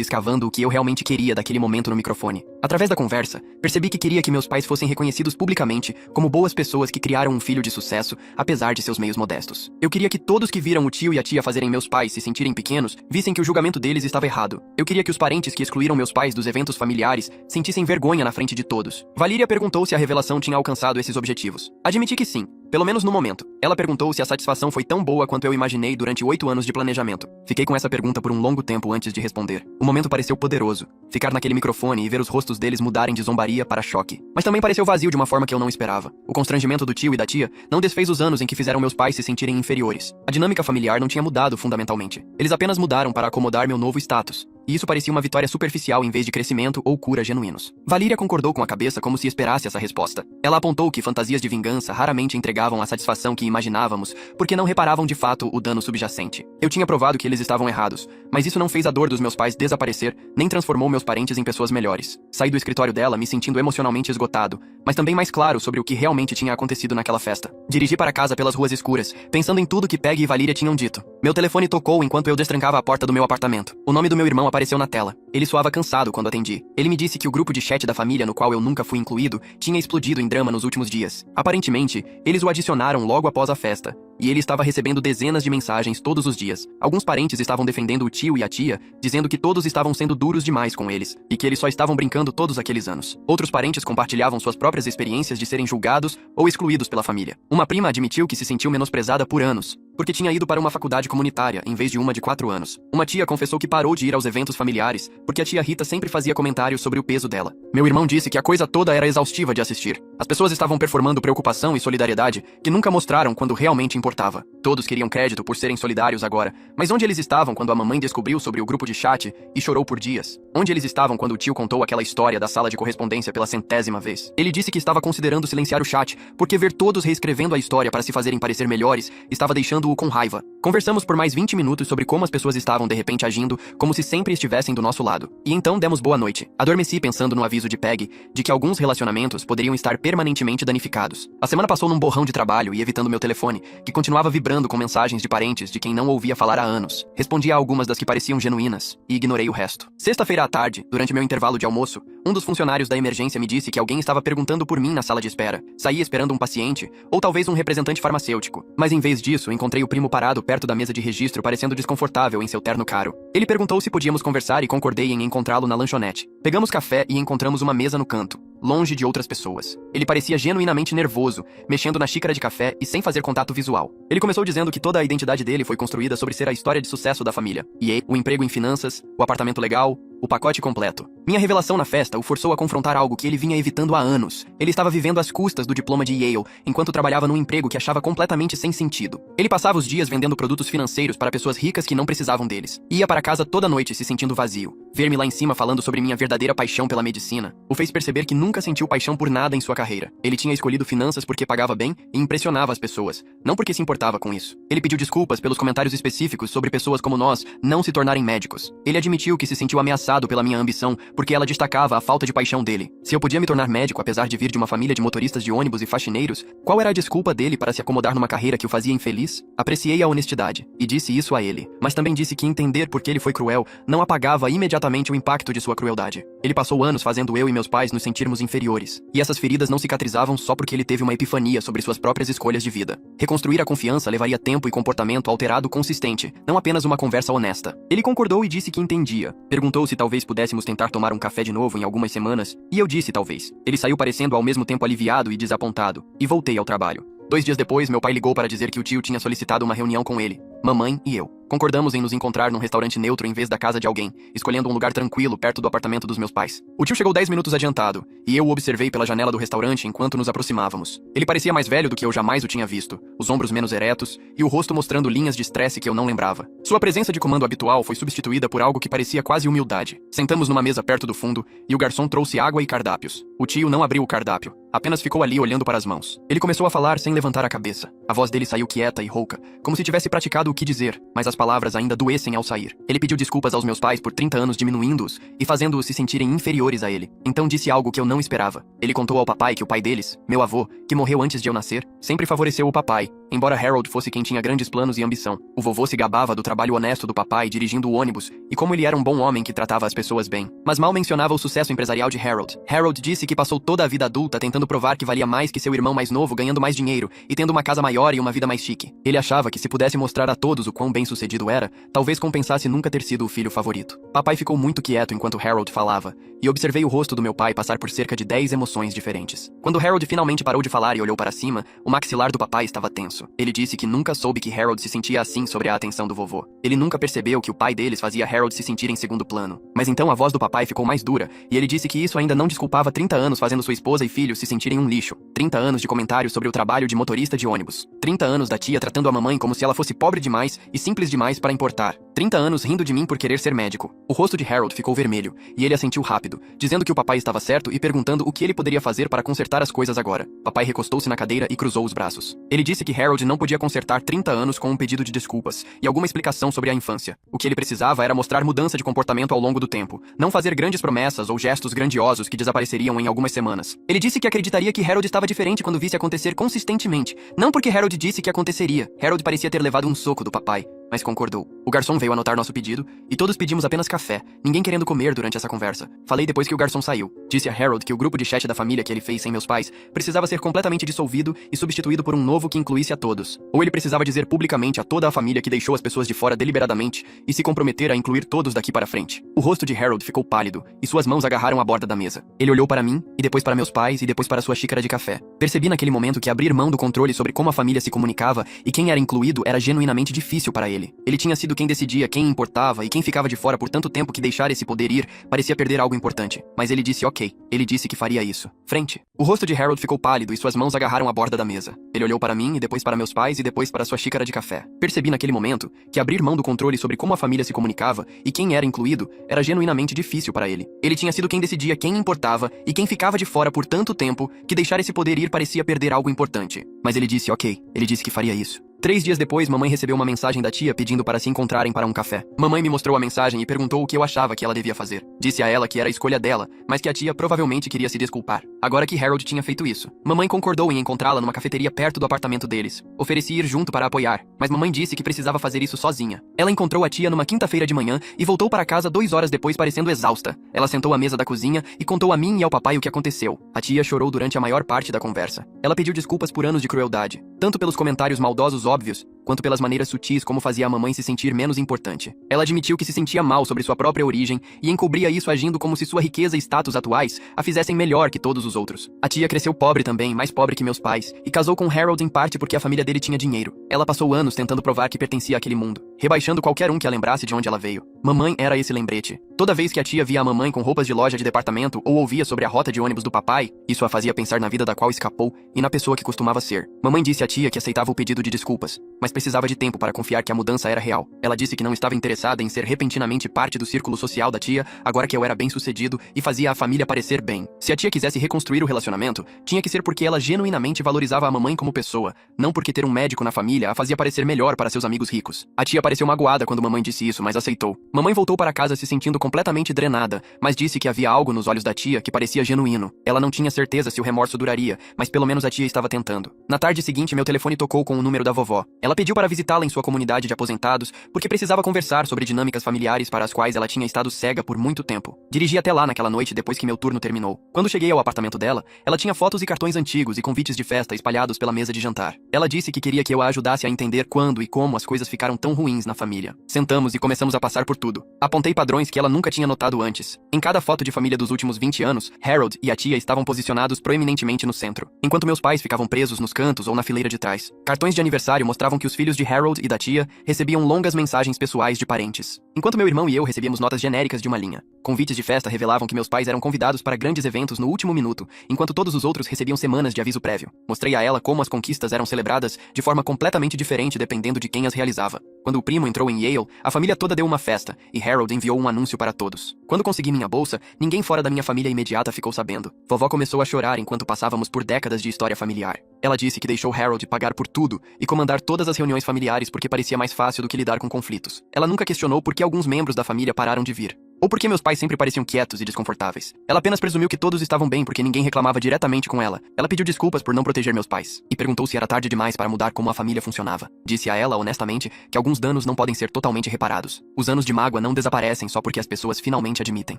escavando o que eu realmente queria daquele momento no microfone. Através da conversa, percebi que queria que meus pais fossem reconhecidos publicamente como boas pessoas que criaram um filho de sucesso, apesar de seus meios modestos. Eu queria que todos que viram o tio e a tia fazerem meus pais se sentirem pequenos, vissem que o julgamento deles estava errado. Eu queria que os parentes que excluíram meus pais dos eventos familiares sentissem vergonha na frente de todos. Valíria perguntou se a revelação tinha alcançado esses objetivos. Admiti que sim, pelo menos no momento. Ela perguntou se a satisfação foi tão boa quanto eu imaginei durante 8 anos de planejamento. Fiquei com essa pergunta por um longo tempo antes de responder. O momento pareceu poderoso. Ficar naquele microfone e ver os rostos deles mudarem de zombaria para choque. Mas também pareceu vazio de uma forma que eu não esperava. O constrangimento do tio e da tia não desfez os anos em que fizeram meus pais se sentirem inferiores. A dinâmica familiar não tinha mudado fundamentalmente. Eles apenas mudaram para acomodar meu novo status. E isso parecia uma vitória superficial em vez de crescimento ou cura genuínos. Valíria concordou com a cabeça como se esperasse essa resposta. Ela apontou que fantasias de vingança raramente entregavam a satisfação que imaginávamos, porque não reparavam de fato o dano subjacente. Eu tinha provado que eles estavam errados, mas isso não fez a dor dos meus pais desaparecer, nem transformou meus parentes em pessoas melhores. Saí do escritório dela me sentindo emocionalmente esgotado, mas também mais claro sobre o que realmente tinha acontecido naquela festa. Dirigi para casa pelas ruas escuras, pensando em tudo que Peg e Valíria tinham dito. Meu telefone tocou enquanto eu destrancava a porta do meu apartamento. O nome do meu irmão apareceu na tela. Ele soava cansado quando atendi. Ele me disse que o grupo de chat da família no qual eu nunca fui incluído tinha explodido em drama nos últimos dias. Aparentemente, eles o adicionaram logo após a festa, e ele estava recebendo dezenas de mensagens todos os dias. Alguns parentes estavam defendendo o tio e a tia, dizendo que todos estavam sendo duros demais com eles, e que eles só estavam brincando todos aqueles anos. Outros parentes compartilhavam suas próprias experiências de serem julgados ou excluídos pela família. Uma prima admitiu que se sentiu menosprezada por anos, porque tinha ido para uma faculdade comunitária, em vez de uma de 4 anos. Uma tia confessou que parou de ir aos eventos familiares, porque a tia Rita sempre fazia comentários sobre o peso dela. Meu irmão disse que a coisa toda era exaustiva de assistir. As pessoas estavam performando preocupação e solidariedade que nunca mostraram quando realmente importava. Todos queriam crédito por serem solidários agora, mas onde eles estavam quando a mamãe descobriu sobre o grupo de chat e chorou por dias? Onde eles estavam quando o tio contou aquela história da sala de correspondência pela 100ª vez? Ele disse que estava considerando silenciar o chat, porque ver todos reescrevendo a história para se fazerem parecer melhores estava deixando-o com raiva. Conversamos por mais 20 minutos sobre como as pessoas estavam de repente agindo como se sempre estivessem do nosso lado. E então demos boa noite. Adormeci pensando no aviso de Peg de que alguns relacionamentos poderiam estar permanentemente danificados. A semana passou num borrão de trabalho e evitando meu telefone, que continuava vibrando com mensagens de parentes de quem não ouvia falar há anos. Respondi a algumas das que pareciam genuínas e ignorei o resto. Sexta-feira à tarde, durante meu intervalo de almoço, um dos funcionários da emergência me disse que alguém estava perguntando por mim na sala de espera. Saí esperando um paciente ou talvez um representante farmacêutico, mas em vez disso encontrei o primo parado perto da mesa de registro parecendo desconfortável em seu terno caro. Ele perguntou se podíamos conversar e concordei em encontrá-lo na lanchonete. Pegamos café e encontramos uma mesa no canto, longe de outras pessoas. Ele parecia genuinamente nervoso, mexendo na xícara de café e sem fazer contato visual. Ele começou dizendo que toda a identidade dele foi construída sobre ser a história de sucesso da família. E o emprego em finanças, o apartamento legal, o pacote completo. Minha revelação na festa o forçou a confrontar algo que ele vinha evitando há anos. Ele estava vivendo às custas do diploma de Yale, enquanto trabalhava num emprego que achava completamente sem sentido. Ele passava os dias vendendo produtos financeiros para pessoas ricas que não precisavam deles. Ia para casa toda noite se sentindo vazio. Ver-me lá em cima falando sobre minha verdadeira paixão pela medicina o fez perceber que nunca sentiu paixão por nada em sua carreira. Ele tinha escolhido finanças porque pagava bem e impressionava as pessoas, não porque se importava com isso. Ele pediu desculpas pelos comentários específicos sobre pessoas como nós não se tornarem médicos. Ele admitiu que se sentiu ameaçado pela minha ambição porque ela destacava a falta de paixão dele. Se eu podia me tornar médico apesar de vir de uma família de motoristas de ônibus e faxineiros, qual era a desculpa dele para se acomodar numa carreira que o fazia infeliz? Apreciei a honestidade e disse isso a ele, mas também disse que entender por que ele foi cruel não apagava imediatamente o impacto de sua crueldade. Ele passou anos fazendo eu e meus pais nos sentirmos inferiores, e essas feridas não cicatrizavam só porque ele teve uma epifania sobre suas próprias escolhas de vida. Reconstruir a confiança levaria tempo e comportamento alterado consistente, não apenas uma conversa honesta. Ele concordou e disse que entendia. Perguntou se talvez pudéssemos tentar tomar um café de novo em algumas semanas, e eu disse talvez. Ele saiu parecendo ao mesmo tempo aliviado e desapontado, e voltei ao trabalho. 2 dias depois, meu pai ligou para dizer que o tio tinha solicitado uma reunião com ele. mamãe e eu. Concordamos em nos encontrar num restaurante neutro em vez da casa de alguém, escolhendo um lugar tranquilo perto do apartamento dos meus pais. O tio chegou 10 minutos adiantado, e eu o observei pela janela do restaurante enquanto nos aproximávamos. Ele parecia mais velho do que eu jamais o tinha visto, os ombros menos eretos e o rosto mostrando linhas de estresse que eu não lembrava. Sua presença de comando habitual foi substituída por algo que parecia quase humildade. Sentamos numa mesa perto do fundo, e o garçom trouxe água e cardápios. O tio não abriu o cardápio, apenas ficou ali olhando para as mãos. Ele começou a falar sem levantar a cabeça. A voz dele saiu quieta e rouca, como se tivesse praticado o que dizer, mas as palavras ainda doessem ao sair. Ele pediu desculpas aos meus pais por 30 anos diminuindo-os e fazendo-os se sentirem inferiores a ele. Então disse algo que eu não esperava. Ele contou ao papai que o pai deles, meu avô, que morreu antes de eu nascer, sempre favoreceu o papai, embora Harold fosse quem tinha grandes planos e ambição. O vovô se gabava do trabalho honesto do papai dirigindo o ônibus e como ele era um bom homem que tratava as pessoas bem. Mas mal mencionava o sucesso empresarial de Harold. Harold disse que passou toda a vida adulta tentando provar que valia mais que seu irmão mais novo, ganhando mais dinheiro e tendo uma casa maior e uma vida mais chique. Ele achava que se pudesse mostrar a todos o quão bem-sucedido era, talvez compensasse nunca ter sido o filho favorito. Papai ficou muito quieto enquanto Harold falava, e observei o rosto do meu pai passar por cerca de 10 emoções diferentes. Quando Harold finalmente parou de falar e olhou para cima, o maxilar do papai estava tenso. Ele disse que nunca soube que Harold se sentia assim sobre a atenção do vovô. Ele nunca percebeu que o pai deles fazia Harold se sentir em segundo plano. Mas então a voz do papai ficou mais dura, e ele disse que isso ainda não desculpava 30 anos fazendo sua esposa e filho se sentirem um lixo. 30 anos de comentários sobre o trabalho de motorista de ônibus. 30 anos da tia tratando a mamãe como se ela fosse pobre demais e simples demais para importar. 30 anos rindo de mim por querer ser médico. O rosto de Harold ficou vermelho, e ele assentiu rápido, dizendo que o papai estava certo e perguntando o que ele poderia fazer para consertar as coisas agora. Papai recostou-se na cadeira e cruzou os braços. Ele disse que Harold não podia consertar 30 anos com um pedido de desculpas e alguma explicação sobre a infância. O que ele precisava era mostrar mudança de comportamento ao longo do tempo, não fazer grandes promessas ou gestos grandiosos que desapareceriam em algumas semanas. Ele disse que acreditaria que Harold estava diferente quando visse acontecer consistentemente, não porque Harold disse que aconteceria. Harold parecia ter levado um soco do papai, mas concordou. O garçom veio anotar nosso pedido, e todos pedimos apenas café, ninguém querendo comer durante essa conversa. Falei depois que o garçom saiu. Disse a Harold que o grupo de chat da família que ele fez sem meus pais precisava ser completamente dissolvido e substituído por um novo que incluísse a todos. Ou ele precisava dizer publicamente a toda a família que deixou as pessoas de fora deliberadamente e se comprometer a incluir todos daqui para frente. O rosto de Harold ficou pálido, e suas mãos agarraram a borda da mesa. Ele olhou para mim, e depois para meus pais, e depois para sua xícara de café. Percebi naquele momento que abrir mão do controle sobre como a família se comunicava e quem era incluído era genuinamente difícil para ele. Ele tinha sido quem decidia quem importava e quem ficava de fora por tanto tempo que deixar esse poder ir parecia perder algo importante. Mas ele disse ok. Ele disse que faria isso. Frente. O rosto de Harold ficou pálido e suas mãos agarraram a borda da mesa. Ele olhou para mim e depois para meus pais e depois para sua xícara de café. Percebi naquele momento que abrir mão do controle sobre como a família se comunicava e quem era incluído era genuinamente difícil para ele. Ele tinha sido quem decidia quem importava e quem ficava de fora por tanto tempo que deixar esse poder ir parecia perder algo importante. Mas ele disse ok. Ele disse que faria isso. 3 dias depois, mamãe recebeu uma mensagem da tia pedindo para se encontrarem para um café. Mamãe me mostrou a mensagem e perguntou o que eu achava que ela devia fazer. Disse a ela que era a escolha dela, mas que a tia provavelmente queria se desculpar. Agora que Harold tinha feito isso, mamãe concordou em encontrá-la numa cafeteria perto do apartamento deles. Ofereci ir junto para apoiar, mas mamãe disse que precisava fazer isso sozinha. Ela encontrou a tia numa quinta-feira de manhã e voltou para casa 2 horas depois parecendo exausta. Ela sentou à mesa da cozinha e contou a mim e ao papai o que aconteceu. A tia chorou durante a maior parte da conversa. Ela pediu desculpas por anos de crueldade, tanto pelos comentários maldosos óbvios, quanto pelas maneiras sutis como fazia a mamãe se sentir menos importante. Ela admitiu que se sentia mal sobre sua própria origem e encobria isso agindo como se sua riqueza e status atuais a fizessem melhor que todos os outros. A tia cresceu pobre também, mais pobre que meus pais, e casou com Harold em parte porque a família dele tinha dinheiro. Ela passou anos tentando provar que pertencia àquele mundo, rebaixando qualquer um que a lembrasse de onde ela veio. Mamãe era esse lembrete. Toda vez que a tia via a mamãe com roupas de loja de departamento ou ouvia sobre a rota de ônibus do papai, isso a fazia pensar na vida da qual escapou e na pessoa que costumava ser. Mamãe disse à tia que aceitava o pedido de desculpas, mas precisava de tempo para confiar que a mudança era real. Ela disse que não estava interessada em ser repentinamente parte do círculo social da tia, agora que eu era bem-sucedido e fazia a família parecer bem. Se a tia quisesse reconstruir o relacionamento, tinha que ser porque ela genuinamente valorizava a mamãe como pessoa, não porque ter um médico na família a fazia parecer melhor para seus amigos ricos. A tia pareceu magoada quando mamãe disse isso, mas aceitou. Mamãe voltou para casa se sentindo completamente drenada, mas disse que havia algo nos olhos da tia que parecia genuíno. Ela não tinha certeza se o remorso duraria, mas pelo menos a tia estava tentando. Na tarde seguinte, meu telefone tocou com o número da vovó. Ela pediu para visitá-la em sua comunidade de aposentados, porque precisava conversar sobre dinâmicas familiares para as quais ela tinha estado cega por muito tempo. Dirigi até lá naquela noite depois que meu turno terminou. Quando cheguei ao apartamento dela, ela tinha fotos e cartões antigos e convites de festa espalhados pela mesa de jantar. Ela disse que queria que eu a ajudasse a entender quando e como as coisas ficaram tão ruins mães na família. Sentamos e começamos a passar por tudo. Apontei padrões que ela nunca tinha notado antes. Em cada foto de família dos últimos 20 anos, Harold e a tia estavam posicionados proeminentemente no centro, enquanto meus pais ficavam presos nos cantos ou na fileira de trás. Cartões de aniversário mostravam que os filhos de Harold e da tia recebiam longas mensagens pessoais de parentes, enquanto meu irmão e eu recebíamos notas genéricas de uma linha. Convites de festa revelavam que meus pais eram convidados para grandes eventos no último minuto, enquanto todos os outros recebiam semanas de aviso prévio. Mostrei a ela como as conquistas eram celebradas de forma completamente diferente dependendo de quem as realizava. Quando o primo entrou em Yale, a família toda deu uma festa, e Harold enviou um anúncio para todos. Quando consegui minha bolsa, ninguém fora da minha família imediata ficou sabendo. Vovó começou a chorar enquanto passávamos por décadas de história familiar. Ela disse que deixou Harold pagar por tudo e comandar todas as reuniões familiares porque parecia mais fácil do que lidar com conflitos. Ela nunca questionou por que alguns membros da família pararam de vir, ou porque meus pais sempre pareciam quietos e desconfortáveis. Ela apenas presumiu que todos estavam bem porque ninguém reclamava diretamente com ela. Ela pediu desculpas por não proteger meus pais, e perguntou se era tarde demais para mudar como a família funcionava. Disse a ela, honestamente, que alguns danos não podem ser totalmente reparados. Os anos de mágoa não desaparecem só porque as pessoas finalmente admitem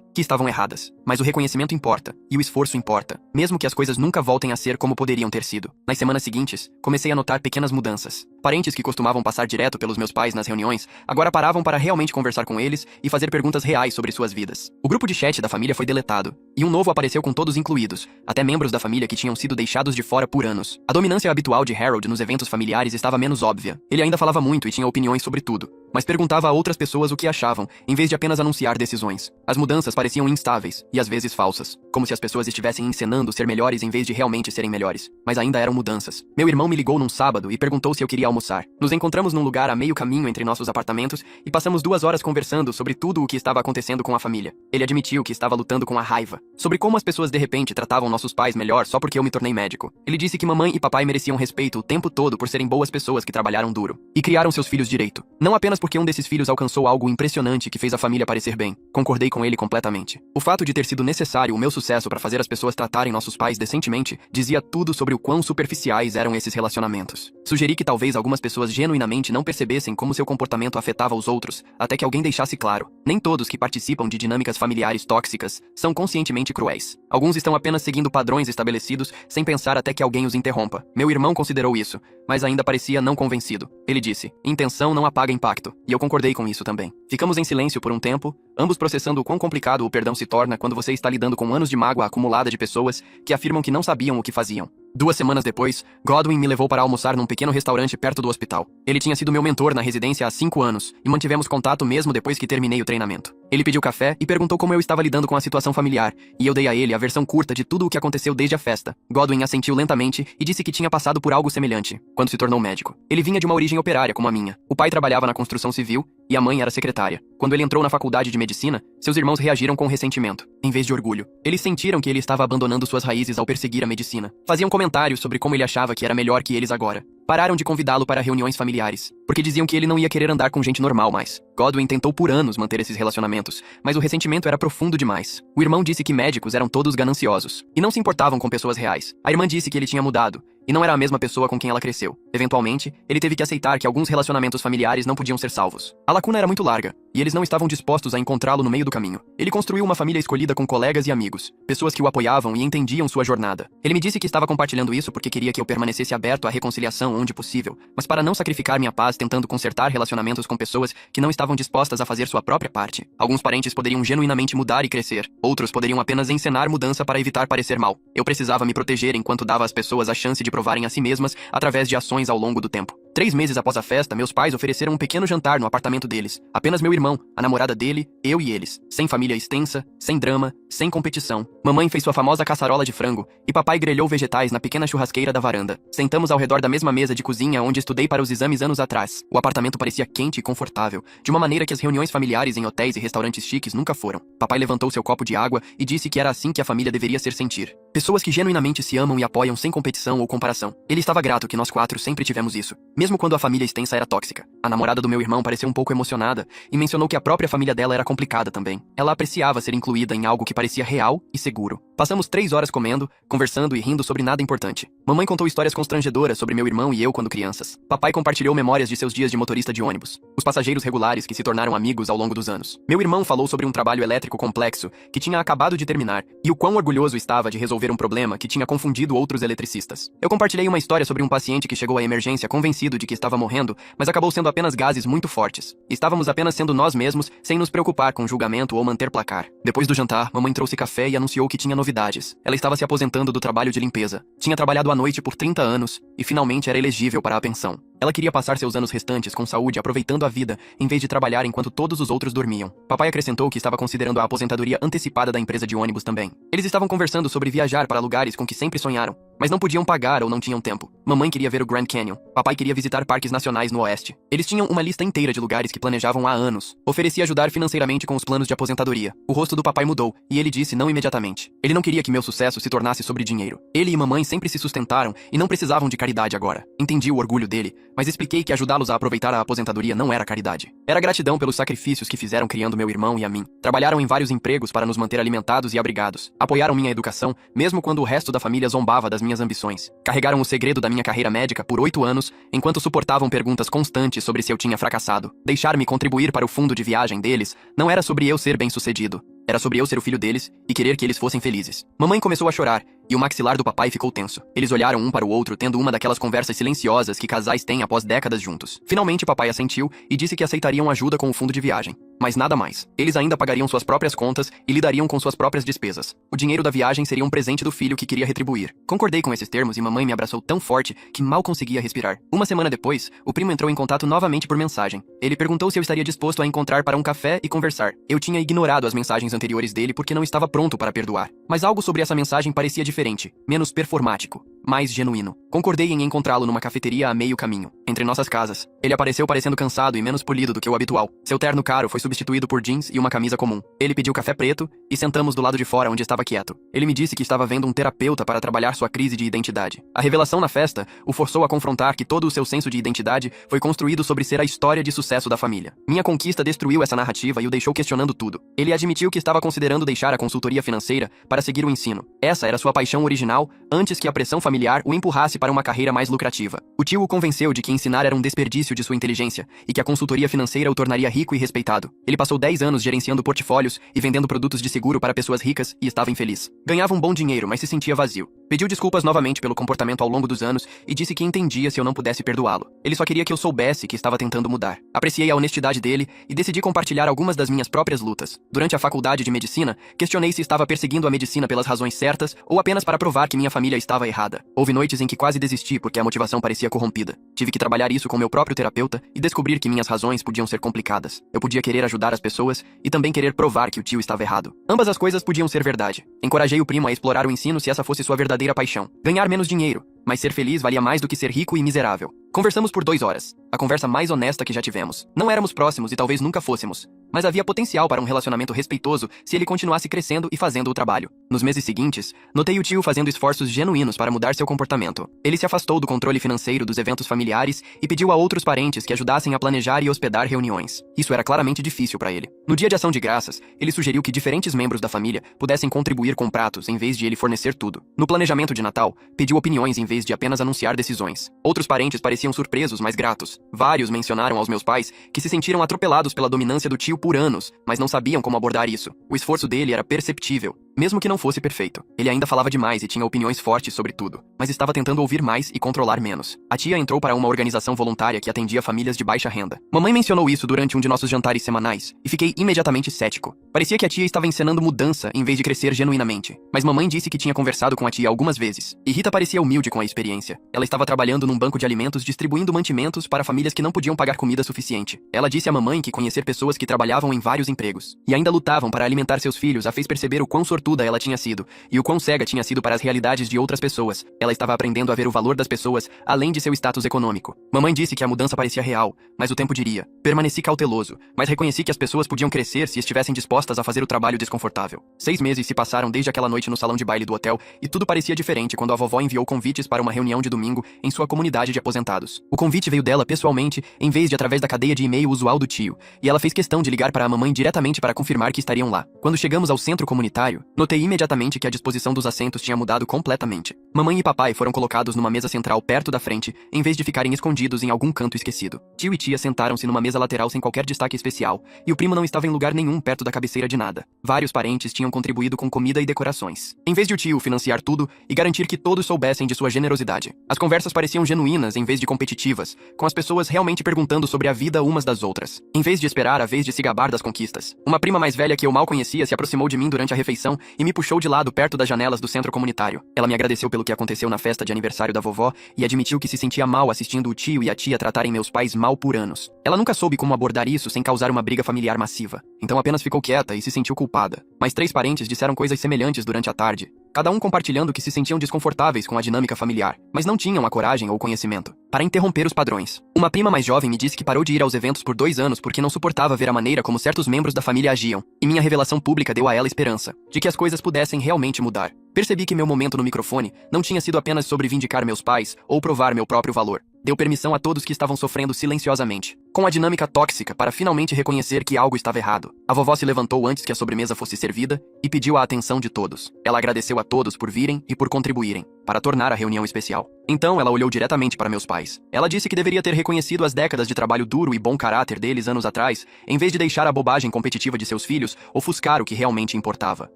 que estavam erradas. Mas o reconhecimento importa, e o esforço importa, mesmo que as coisas nunca voltem a ser como poderiam ter sido. Nas semanas seguintes, comecei a notar pequenas mudanças. Parentes que costumavam passar direto pelos meus pais nas reuniões, agora paravam para realmente conversar com eles e fazer perguntas reais sobre suas vidas. O grupo de chat da família foi deletado, e um novo apareceu com todos incluídos, até membros da família que tinham sido deixados de fora por anos. A dominância habitual de Harold nos eventos familiares estava menos óbvia. Ele ainda falava muito e tinha opiniões sobre tudo, mas perguntava a outras pessoas o que achavam, em vez de apenas anunciar decisões. As mudanças pareciam instáveis, e às vezes falsas, como se as pessoas estivessem encenando ser melhores em vez de realmente serem melhores. Mas ainda eram mudanças. Meu irmão me ligou num sábado e perguntou se eu queria almoçar. Nos encontramos num lugar a meio caminho entre nossos apartamentos e passamos 2 horas conversando sobre tudo o que estava acontecendo com a família. Ele admitiu que estava lutando com a raiva, sobre como as pessoas de repente tratavam nossos pais melhor só porque eu me tornei médico. Ele disse que mamãe e papai mereciam respeito o tempo todo por serem boas pessoas que trabalharam duro e criaram seus filhos direito. Não apenas porque um desses filhos alcançou algo impressionante que fez a família parecer bem. Concordei com ele completamente. O fato de ter sido necessário o meu sucesso para fazer as pessoas tratarem nossos pais decentemente dizia tudo sobre o quão superficiais eram esses relacionamentos. Sugeri que talvez algumas pessoas genuinamente não percebessem como seu comportamento afetava os outros, até que alguém deixasse claro: nem todos que participam de dinâmicas familiares tóxicas são conscientemente cruéis. Alguns estão apenas seguindo padrões estabelecidos sem pensar até que alguém os interrompa. Meu irmão considerou isso, mas ainda parecia não convencido. Ele disse: intenção não apaga impacto, e eu concordei com isso também. Ficamos em silêncio por um tempo, ambos processando o quão complicado o perdão se torna quando você está lidando com anos de mágoa acumulada de pessoas que afirmam que não sabiam o que faziam. 2 semanas depois, Godwin me levou para almoçar num pequeno restaurante perto do hospital. Ele tinha sido meu mentor na residência há 5 anos, e mantivemos contato mesmo depois que terminei o treinamento. Ele pediu café e perguntou como eu estava lidando com a situação familiar, e eu dei a ele a versão curta de tudo o que aconteceu desde a festa. Godwin assentiu lentamente e disse que tinha passado por algo semelhante quando se tornou médico. Ele vinha de uma origem operária como a minha. O pai trabalhava na construção civil e a mãe era secretária. Quando ele entrou na faculdade de medicina, seus irmãos reagiram com ressentimento, em vez de orgulho. Eles sentiram que ele estava abandonando suas raízes ao perseguir a medicina. Faziam comentários sobre como ele achava que era melhor que eles agora. Pararam de convidá-lo para reuniões familiares, porque diziam que ele não ia querer andar com gente normal mais. Godwin tentou por anos manter esses relacionamentos, mas o ressentimento era profundo demais. O irmão disse que médicos eram todos gananciosos, e não se importavam com pessoas reais. A irmã disse que ele tinha mudado, e não era a mesma pessoa com quem ela cresceu. Eventualmente, ele teve que aceitar que alguns relacionamentos familiares não podiam ser salvos. A lacuna era muito larga, e eles não estavam dispostos a encontrá-lo no meio do caminho. Ele construiu uma família escolhida com colegas e amigos, pessoas que o apoiavam e entendiam sua jornada. Ele me disse que estava compartilhando isso porque queria que eu permanecesse aberto à reconciliação onde possível, mas para não sacrificar minha paz tentando consertar relacionamentos com pessoas que não estavam dispostas a fazer sua própria parte. Alguns parentes poderiam genuinamente mudar e crescer, outros poderiam apenas encenar mudança para evitar parecer mal. Eu precisava me proteger enquanto dava às pessoas a chance de provarem a si mesmas através de ações ao longo do tempo. 3 meses após a festa, meus pais ofereceram um pequeno jantar no apartamento deles. Apenas meu irmão, a namorada dele, eu e eles. Sem família extensa, sem drama, sem competição. Mamãe fez sua famosa caçarola de frango, e papai grelhou vegetais na pequena churrasqueira da varanda. Sentamos ao redor da mesma mesa de cozinha onde estudei para os exames anos atrás. O apartamento parecia quente e confortável, de uma maneira que as reuniões familiares em hotéis e restaurantes chiques nunca foram. Papai levantou seu copo de água e disse que era assim que a família deveria ser sentir. Pessoas que genuinamente se amam e apoiam sem competição ou comparação. Ele estava grato que nós 4 sempre tivemos isso, mesmo quando a família extensa era tóxica. A namorada do meu irmão pareceu um pouco emocionada e mencionou que a própria família dela era complicada também. Ela apreciava ser incluída em algo que parecia real e seguro. Passamos 3 horas comendo, conversando e rindo sobre nada importante. Mamãe contou histórias constrangedoras sobre meu irmão e eu quando crianças. Papai compartilhou memórias de seus dias de motorista de ônibus, os passageiros regulares que se tornaram amigos ao longo dos anos. Meu irmão falou sobre um trabalho elétrico complexo que tinha acabado de terminar e o quão orgulhoso estava de resolver um problema que tinha confundido outros eletricistas. Eu compartilhei uma história sobre um paciente que chegou à emergência convencido convencido de que estava morrendo, mas acabou sendo apenas gases muito fortes. Estávamos apenas sendo nós mesmos, sem nos preocupar com julgamento ou manter placar. Depois do jantar, mamãe trouxe café e anunciou que tinha novidades. Ela estava se aposentando do trabalho de limpeza. Tinha trabalhado à noite por 30 anos e finalmente era elegível para a pensão. Ela queria passar seus anos restantes com saúde, aproveitando a vida, em vez de trabalhar enquanto todos os outros dormiam. Papai acrescentou que estava considerando a aposentadoria antecipada da empresa de ônibus também. Eles estavam conversando sobre viajar para lugares com que sempre sonharam, mas não podiam pagar ou não tinham tempo. Mamãe queria ver o Grand Canyon. Papai queria visitar parques nacionais no oeste. Eles tinham uma lista inteira de lugares que planejavam há anos. Oferecia ajudar financeiramente com os planos de aposentadoria. O rosto do papai mudou, e ele disse não imediatamente. Ele não queria que meu sucesso se tornasse sobre dinheiro. Ele e mamãe sempre se sustentaram e não precisavam de caridade agora. Entendi o orgulho dele, mas expliquei que ajudá-los a aproveitar a aposentadoria não era caridade. Era gratidão pelos sacrifícios que fizeram criando meu irmão e a mim. Trabalharam em vários empregos para nos manter alimentados e abrigados. Apoiaram minha educação, mesmo quando o resto da família zombava das minhas ambições. Carregaram o segredo da minha carreira médica por 8 anos, enquanto suportavam perguntas constantes sobre se eu tinha fracassado. Deixar-me contribuir para o fundo de viagem deles não era sobre eu ser bem-sucedido. Era sobre eu ser o filho deles e querer que eles fossem felizes. Mamãe começou a chorar, e o maxilar do papai ficou tenso. Eles olharam um para o outro, tendo uma daquelas conversas silenciosas que casais têm após décadas juntos. Finalmente, papai assentiu e disse que aceitariam ajuda com o fundo de viagem. Mas nada mais. Eles ainda pagariam suas próprias contas e lidariam com suas próprias despesas. O dinheiro da viagem seria um presente do filho que queria retribuir. Concordei com esses termos e mamãe me abraçou tão forte que mal conseguia respirar. Uma semana depois, o primo entrou em contato novamente por mensagem. Ele perguntou se eu estaria disposto a encontrar para um café e conversar. Eu tinha ignorado as mensagens anteriores dele porque não estava pronto para perdoar. Mas algo sobre essa mensagem parecia diferente, menos performático, mais genuíno. Concordei em encontrá-lo numa cafeteria a meio caminho, entre nossas casas. Ele apareceu parecendo cansado e menos polido do que o habitual. Seu terno caro foi substituído por jeans e uma camisa comum. Ele pediu café preto e sentamos do lado de fora onde estava quieto. Ele me disse que estava vendo um terapeuta para trabalhar sua crise de identidade. A revelação na festa o forçou a confrontar que todo o seu senso de identidade foi construído sobre ser a história de sucesso da família. Minha conquista destruiu essa narrativa e o deixou questionando tudo. Ele admitiu que estava considerando deixar a consultoria financeira para seguir o ensino. Essa era sua paixão original, antes que a pressão familiar o empurrasse para uma carreira mais lucrativa. O tio o convenceu de que ensinar era um desperdício de sua inteligência e que a consultoria financeira o tornaria rico e respeitado. Ele passou 10 anos gerenciando portfólios e vendendo produtos de seguro para pessoas ricas e estava infeliz. Ganhava um bom dinheiro, mas se sentia vazio. Pediu desculpas novamente pelo comportamento ao longo dos anos e disse que entendia se eu não pudesse perdoá-lo. Ele só queria que eu soubesse que estava tentando mudar. Apreciei a honestidade dele e decidi compartilhar algumas das minhas próprias lutas. Durante a faculdade de medicina, questionei se estava perseguindo a medicina pelas razões certas ou apenas para provar que minha família estava errada. Houve noites em que quase desisti porque a motivação parecia corrompida. Tive que trabalhar isso com meu próprio terapeuta e descobrir que minhas razões podiam ser complicadas. Eu podia querer ajudar as pessoas e também querer provar que o tio estava errado. Ambas as coisas podiam ser verdade. Encorajei o primo a explorar o ensino se essa fosse sua verdadeira paixão. Ganhar menos dinheiro, mas ser feliz valia mais do que ser rico e miserável. Conversamos por 2 horas. A conversa mais honesta que já tivemos. Não éramos próximos e talvez nunca fôssemos, mas havia potencial para um relacionamento respeitoso se ele continuasse crescendo e fazendo o trabalho. Nos meses seguintes, notei o tio fazendo esforços genuínos para mudar seu comportamento. Ele se afastou do controle financeiro dos eventos familiares e pediu a outros parentes que ajudassem a planejar e hospedar reuniões. Isso era claramente difícil para ele. No dia de ação de graças, ele sugeriu que diferentes membros da família pudessem contribuir com pratos em vez de ele fornecer tudo. No planejamento de Natal, pediu opiniões em vez de apenas anunciar decisões. Outros parentes pareciam surpresos, mas gratos. Vários mencionaram aos meus pais que se sentiram atropelados pela dominância do tio por anos, mas não sabiam como abordar isso. O esforço dele era perceptível, mesmo que não fosse perfeito. Ele ainda falava demais e tinha opiniões fortes sobre tudo, mas estava tentando ouvir mais e controlar menos. A tia entrou para uma organização voluntária que atendia famílias de baixa renda. Mamãe mencionou isso durante um de nossos jantares semanais e fiquei imediatamente cético. Parecia que a tia estava encenando mudança em vez de crescer genuinamente. Mas mamãe disse que tinha conversado com a tia algumas vezes. E Rita parecia humilde com a experiência. Ela estava trabalhando num banco de alimentos distribuindo mantimentos para famílias que não podiam pagar comida suficiente. Ela disse à mamãe que conhecer pessoas que trabalhavam em vários empregos e ainda lutavam para alimentar seus filhos a fez perceber o quão sortuda ela tinha sido e o quão cega tinha sido para as realidades de outras pessoas. Ela estava aprendendo a ver o valor das pessoas além de seu status econômico. Mamãe disse que a mudança parecia real, mas o tempo diria. Permaneci cauteloso, mas reconheci que as pessoas podiam crescer se estivessem dispostas a fazer o trabalho desconfortável. 6 meses se passaram desde aquela noite no salão de baile do hotel e tudo parecia diferente quando a vovó enviou convites para uma reunião de domingo em sua comunidade de aposentados. O convite veio dela pessoalmente, em vez de através da cadeia de e-mail usual do tio, e ela fez questão de ligar para a mamãe diretamente para confirmar que estariam lá. Quando chegamos ao centro comunitário, Notei imediatamente que a disposição dos assentos tinha mudado completamente. Mamãe e papai foram colocados numa mesa central perto da frente, em vez de ficarem escondidos em algum canto esquecido. Tio e tia sentaram-se numa mesa lateral sem qualquer destaque especial, e o primo não estava em lugar nenhum perto da cabeceira de nada. Vários parentes tinham contribuído com comida e decorações, em vez de o tio financiar tudo e garantir que todos soubessem de sua generosidade. As conversas pareciam genuínas em vez de competitivas, com as pessoas realmente perguntando sobre a vida umas das outras, em vez de esperar a vez de se gabar das conquistas. Uma prima mais velha que eu mal conhecia se aproximou de mim durante a refeição e me puxou de lado perto das janelas do centro comunitário. Ela me agradeceu pelo que aconteceu na festa de aniversário da vovó e admitiu que se sentia mal assistindo o tio e a tia tratarem meus pais mal por anos. Ela nunca soube como abordar isso sem causar uma briga familiar massiva, então apenas ficou quieta e se sentiu culpada. Mas 3 parentes disseram coisas semelhantes durante a tarde, cada um compartilhando que se sentiam desconfortáveis com a dinâmica familiar, mas não tinham a coragem ou o conhecimento para interromper os padrões. Uma prima mais jovem me disse que parou de ir aos eventos por 2 anos porque não suportava ver a maneira como certos membros da família agiam, e minha revelação pública deu a ela esperança de que as coisas pudessem realmente mudar. Percebi que meu momento no microfone não tinha sido apenas sobre vindicar meus pais ou provar meu próprio valor. Deu permissão a todos que estavam sofrendo silenciosamente, com a dinâmica tóxica, para finalmente reconhecer que algo estava errado. A vovó se levantou antes que a sobremesa fosse servida e pediu a atenção de todos. Ela agradeceu a todos por virem e por contribuírem para tornar a reunião especial. Então ela olhou diretamente para meus pais. Ela disse que deveria ter reconhecido as décadas de trabalho duro e bom caráter deles anos atrás, em vez de deixar a bobagem competitiva de seus filhos ofuscar o que realmente importava.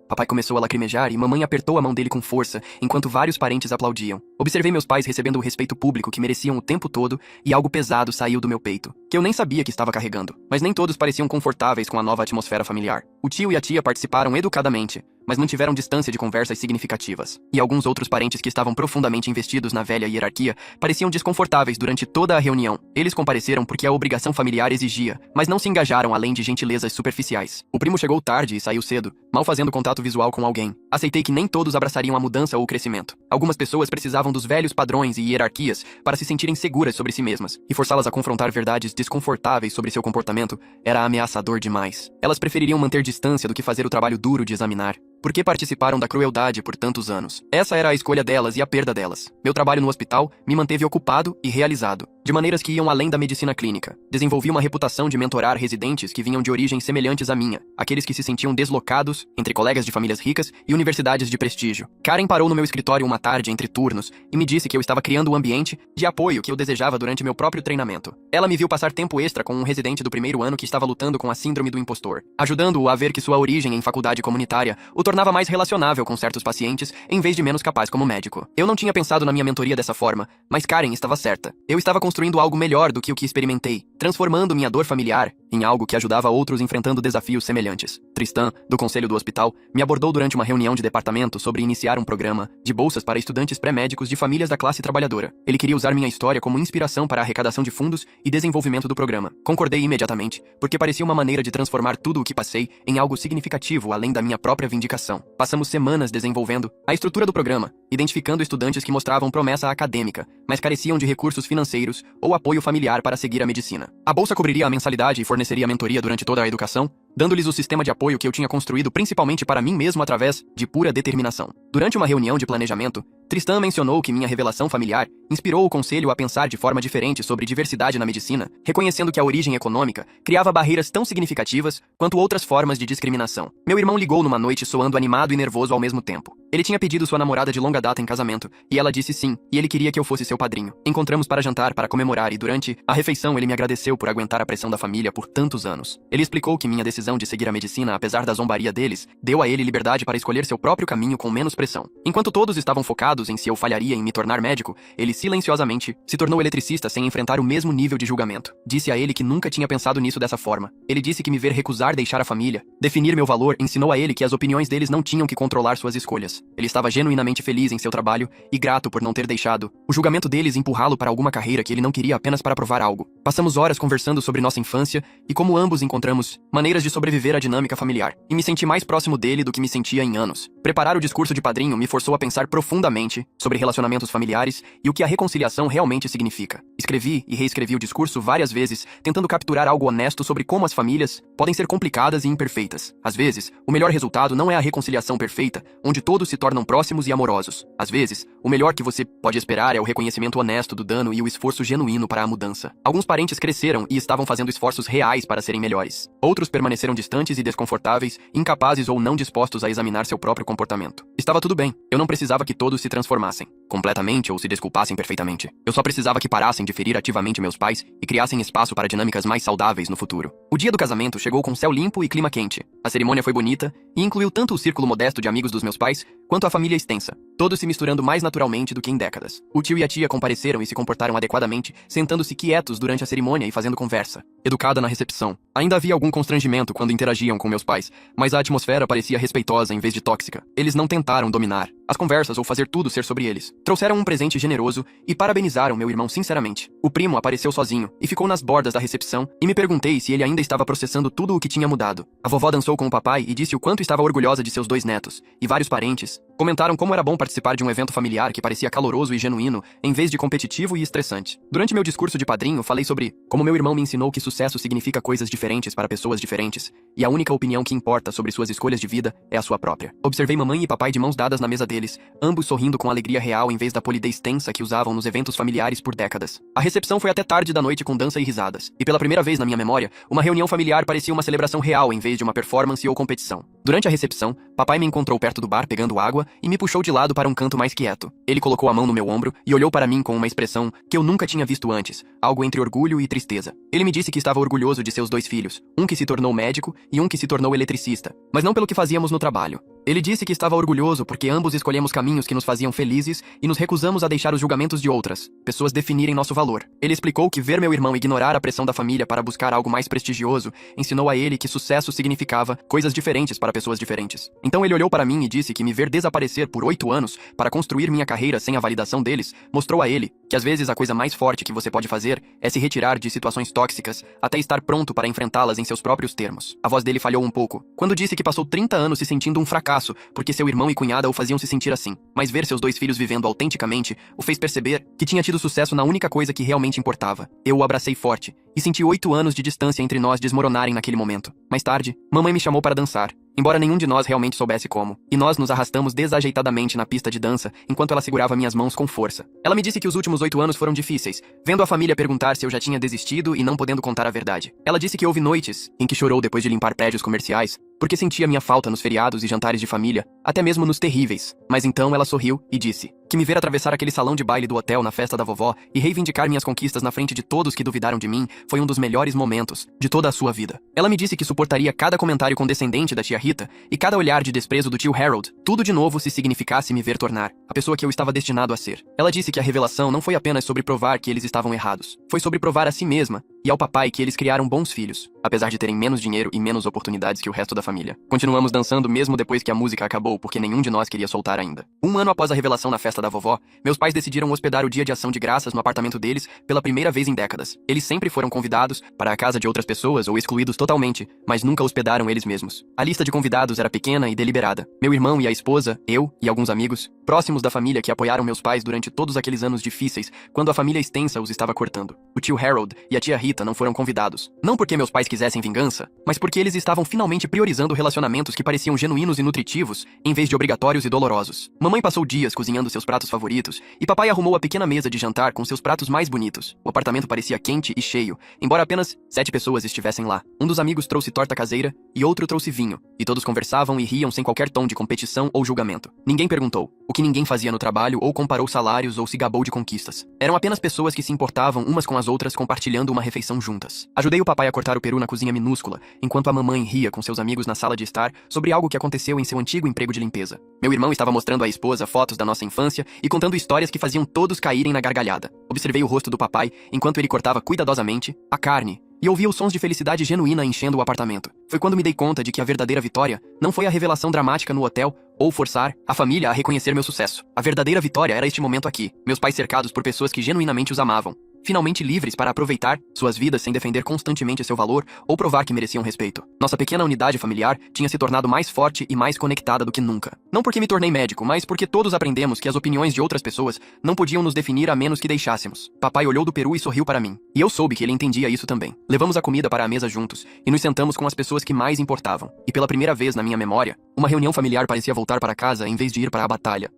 Papai começou a lacrimejar e mamãe apertou a mão dele com força, enquanto vários parentes aplaudiam. Observei meus pais recebendo o respeito público que mereciam o tempo todo e algo pesado saiu do meu peito, que eu nem sabia que estava carregando. Mas nem todos pareciam confortáveis com a nova atmosfera familiar. O tio e a tia participaram educadamente, mas mantiveram distância de conversas significativas. E alguns outros parentes que estavam profundamente investidos na velha hierarquia pareciam desconfortáveis durante toda a reunião. Eles compareceram porque a obrigação familiar exigia, mas não se engajaram além de gentilezas superficiais. O primo chegou tarde e saiu cedo, mal fazendo contato visual com alguém. Aceitei que nem todos abraçariam a mudança ou o crescimento. Algumas pessoas precisavam dos velhos padrões e hierarquias para se sentirem seguras sobre si mesmas, e forçá-las a confrontar verdades desconfortáveis sobre seu comportamento era ameaçador demais. Elas prefeririam manter distância do que fazer o trabalho duro de examinar. Por que participaram da crueldade por tantos anos? Essa era a escolha delas e a perda delas. Meu trabalho no hospital me manteve ocupado e realizado, de maneiras que iam além da medicina clínica. Desenvolvi uma reputação de mentorar residentes que vinham de origens semelhantes à minha, aqueles que se sentiam deslocados entre colegas de famílias ricas e universidades de prestígio. Karen parou no meu escritório uma tarde entre turnos e me disse que eu estava criando o ambiente de apoio que eu desejava durante meu próprio treinamento. Ela me viu passar tempo extra com um residente do primeiro ano que estava lutando com a síndrome do impostor, ajudando-o a ver que sua origem em faculdade comunitária o tornava mais relacionável com certos pacientes, em vez de menos capaz como médico. Eu não tinha pensado na minha mentoria dessa forma, mas Karen estava certa. Eu estava construindo algo melhor do que o que experimentei, transformando minha dor familiar em algo que ajudava outros enfrentando desafios semelhantes. Tristan, do conselho do hospital, me abordou durante uma reunião de departamento sobre iniciar um programa de bolsas para estudantes pré-médicos de famílias da classe trabalhadora. Ele queria usar minha história como inspiração para a arrecadação de fundos e desenvolvimento do programa. Concordei imediatamente, porque parecia uma maneira de transformar tudo o que passei em algo significativo além da minha própria vindicação. Passamos semanas desenvolvendo a estrutura do programa, identificando estudantes que mostravam promessa acadêmica, mas careciam de recursos financeiros ou apoio familiar para seguir a medicina. A bolsa cobriria a mensalidade e forneceria mentoria durante toda a educação, dando-lhes o sistema de apoio que eu tinha construído principalmente para mim mesmo através de pura determinação. Durante uma reunião de planejamento, Tristan mencionou que minha revelação familiar inspirou o conselho a pensar de forma diferente sobre diversidade na medicina, reconhecendo que a origem econômica criava barreiras tão significativas quanto outras formas de discriminação. Meu irmão ligou numa noite soando animado e nervoso ao mesmo tempo. Ele tinha pedido sua namorada de longa data em casamento, e ela disse sim, e ele queria que eu fosse seu padrinho. Encontramos para jantar para comemorar e durante a refeição ele me agradeceu por aguentar a pressão da família por tantos anos. Ele explicou que minha decisão de seguir a medicina, apesar da zombaria deles, deu a ele liberdade para escolher seu próprio caminho com menos pressão. Enquanto todos estavam focados em se eu falharia em me tornar médico, ele silenciosamente se tornou eletricista sem enfrentar o mesmo nível de julgamento. Disse a ele que nunca tinha pensado nisso dessa forma. Ele disse que me ver recusar deixar a família, definir meu valor, ensinou a ele que as opiniões deles não tinham que controlar suas escolhas. Ele estava genuinamente feliz em seu trabalho e grato por não ter deixado o julgamento deles empurrá-lo para alguma carreira que ele não queria apenas para provar algo. Passamos horas conversando sobre nossa infância e como ambos encontramos maneiras de sobreviver à dinâmica familiar, e me senti mais próximo dele do que me sentia em anos. Preparar o discurso de padrinho me forçou a pensar profundamente sobre relacionamentos familiares e o que a reconciliação realmente significa. escrevi e reescrevi o discurso várias vezes, tentando capturar algo honesto sobre como as famílias podem ser complicadas e imperfeitas. Às vezes, o melhor resultado não é a reconciliação perfeita, onde todos se tornam próximos e amorosos. Às vezes, o melhor que você pode esperar é o reconhecimento honesto do dano e o esforço genuíno para a mudança. Alguns parentes cresceram e estavam fazendo esforços reais para serem melhores. Outros permaneceram distantes e desconfortáveis, incapazes ou não dispostos a examinar seu próprio comportamento. Estava tudo bem. Eu não precisava que todos se transformassem completamente ou se desculpassem perfeitamente. Eu só precisava que parassem de ferir ativamente meus pais e criassem espaço para dinâmicas mais saudáveis no futuro. O dia do casamento chegou com céu limpo e clima quente. A cerimônia foi bonita e incluiu tanto o círculo modesto de amigos dos meus pais quanto a família extensa, todos se misturando mais naturalmente do que em décadas. O tio e a tia compareceram e se comportaram adequadamente, sentando-se quietos durante a cerimônia e fazendo conversa. Educada na recepção. Ainda havia algum constrangimento quando interagiam com meus pais, mas a atmosfera parecia respeitosa em vez de tóxica. Eles não tentaram dominar as conversas ou fazer tudo ser sobre eles. Trouxeram um presente generoso e parabenizaram meu irmão sinceramente. O primo apareceu sozinho e ficou nas bordas da recepção e me perguntei se ele ainda estava processando tudo o que tinha mudado. A vovó dançou com o papai e disse o quanto estava orgulhosa de seus 2 netos, e vários parentes comentaram como era bom participar de um evento familiar que parecia caloroso e genuíno, em vez de competitivo e estressante. Durante meu discurso de padrinho, falei sobre como meu irmão me ensinou que sucesso significa coisas diferentes para pessoas diferentes, e a única opinião que importa sobre suas escolhas de vida é a sua própria. Observei mamãe e papai de mãos dadas na mesa deles, ambos sorrindo com alegria real em vez da polidez tensa que usavam nos eventos familiares por décadas. A recepção foi até tarde da noite com dança e risadas, e pela primeira vez na minha memória, uma reunião familiar parecia uma celebração real em vez de uma performance ou competição. Durante a recepção, papai me encontrou perto do bar pegando água e me puxou de lado para um canto mais quieto. Ele colocou a mão no meu ombro e olhou para mim com uma expressão que eu nunca tinha visto antes, algo entre orgulho e tristeza. Ele me disse que estava orgulhoso de seus 2 filhos, um que se tornou médico e um que se tornou eletricista, mas não pelo que fazíamos no trabalho. Ele disse que estava orgulhoso porque ambos escolhemos caminhos que nos faziam felizes e nos recusamos a deixar os julgamentos de outras pessoas definirem nosso valor. Ele explicou que ver meu irmão ignorar a pressão da família para buscar algo mais prestigioso ensinou a ele que sucesso significava coisas diferentes para pessoas diferentes. Então ele olhou para mim e disse que me ver desaparecer por 8 anos para construir minha carreira sem a validação deles mostrou a ele que às vezes a coisa mais forte que você pode fazer é se retirar de situações tóxicas até estar pronto para enfrentá-las em seus próprios termos. A voz dele falhou um pouco quando disse que passou 30 anos se sentindo um fracasso porque seu irmão e cunhada o faziam se sentir assim, mas ver seus 2 filhos vivendo autenticamente o fez perceber que tinha tido sucesso na única coisa que realmente importava. Eu o abracei forte e senti 8 anos de distância entre nós desmoronarem naquele momento. Mais tarde, mamãe me chamou para dançar, embora nenhum de nós realmente soubesse como, e nós nos arrastamos desajeitadamente na pista de dança enquanto ela segurava minhas mãos com força. Ela me disse que os últimos 8 anos foram difíceis, vendo a família perguntar se eu já tinha desistido e não podendo contar a verdade. Ela disse que houve noites em que chorou depois de limpar prédios comerciais, porque sentia minha falta nos feriados e jantares de família, até mesmo nos terríveis. Mas então ela sorriu e disse que me ver atravessar aquele salão de baile do hotel na festa da vovó e reivindicar minhas conquistas na frente de todos que duvidaram de mim foi um dos melhores momentos de toda a sua vida. Ela me disse que suportaria cada comentário condescendente da tia Rita e cada olhar de desprezo do tio Harold, tudo de novo se significasse me ver tornar a pessoa que eu estava destinado a ser. Ela disse que a revelação não foi apenas sobre provar que eles estavam errados, foi sobre provar a si mesma e ao papai que eles criaram bons filhos, apesar de terem menos dinheiro e menos oportunidades que o resto da família. Continuamos dançando mesmo depois que a música acabou, porque nenhum de nós queria soltar ainda. 1 ano após a revelação na festa da vovó, meus pais decidiram hospedar o Dia de Ação de Graças no apartamento deles pela primeira vez em décadas. Eles sempre foram convidados para a casa de outras pessoas ou excluídos totalmente, mas nunca hospedaram eles mesmos. A lista de convidados era pequena e deliberada. Meu irmão e a esposa, eu e alguns amigos, próximos da família que apoiaram meus pais durante todos aqueles anos difíceis, quando a família extensa os estava cortando. O tio Harold e a tia Rita não foram convidados. Não porque meus pais quisessem vingança, mas porque eles estavam finalmente priorizando relacionamentos que pareciam genuínos e nutritivos, em vez de obrigatórios e dolorosos. Mamãe passou dias cozinhando seus pratos favoritos, e papai arrumou a pequena mesa de jantar com seus pratos mais bonitos. O apartamento parecia quente e cheio, embora apenas 7 pessoas estivessem lá. Um dos amigos trouxe torta caseira e outro trouxe vinho, e todos conversavam e riam sem qualquer tom de competição ou julgamento. Ninguém perguntou o que ninguém fazia no trabalho ou comparou salários ou se gabou de conquistas. Eram apenas pessoas que se importavam umas com as outras compartilhando uma refeição juntas. Ajudei o papai a cortar o peru na cozinha minúscula, enquanto a mamãe ria com seus amigos na sala de estar sobre algo que aconteceu em seu antigo emprego de limpeza. Meu irmão estava mostrando à esposa fotos da nossa infância e contando histórias que faziam todos caírem na gargalhada. Observei o rosto do papai enquanto ele cortava cuidadosamente a carne e ouvia os sons de felicidade genuína enchendo o apartamento. Foi quando me dei conta de que a verdadeira vitória não foi a revelação dramática no hotel ou forçar a família a reconhecer meu sucesso. A verdadeira vitória era este momento aqui, meus pais cercados por pessoas que genuinamente os amavam, finalmente livres para aproveitar suas vidas sem defender constantemente seu valor ou provar que mereciam respeito. Nossa pequena unidade familiar tinha se tornado mais forte e mais conectada do que nunca. Não porque me tornei médico, mas porque todos aprendemos que as opiniões de outras pessoas não podiam nos definir a menos que deixássemos. Papai olhou do peru e sorriu para mim. E eu soube que ele entendia isso também. Levamos a comida para a mesa juntos e nos sentamos com as pessoas que mais importavam. E pela primeira vez na minha memória, uma reunião familiar parecia voltar para casa em vez de ir para a batalha.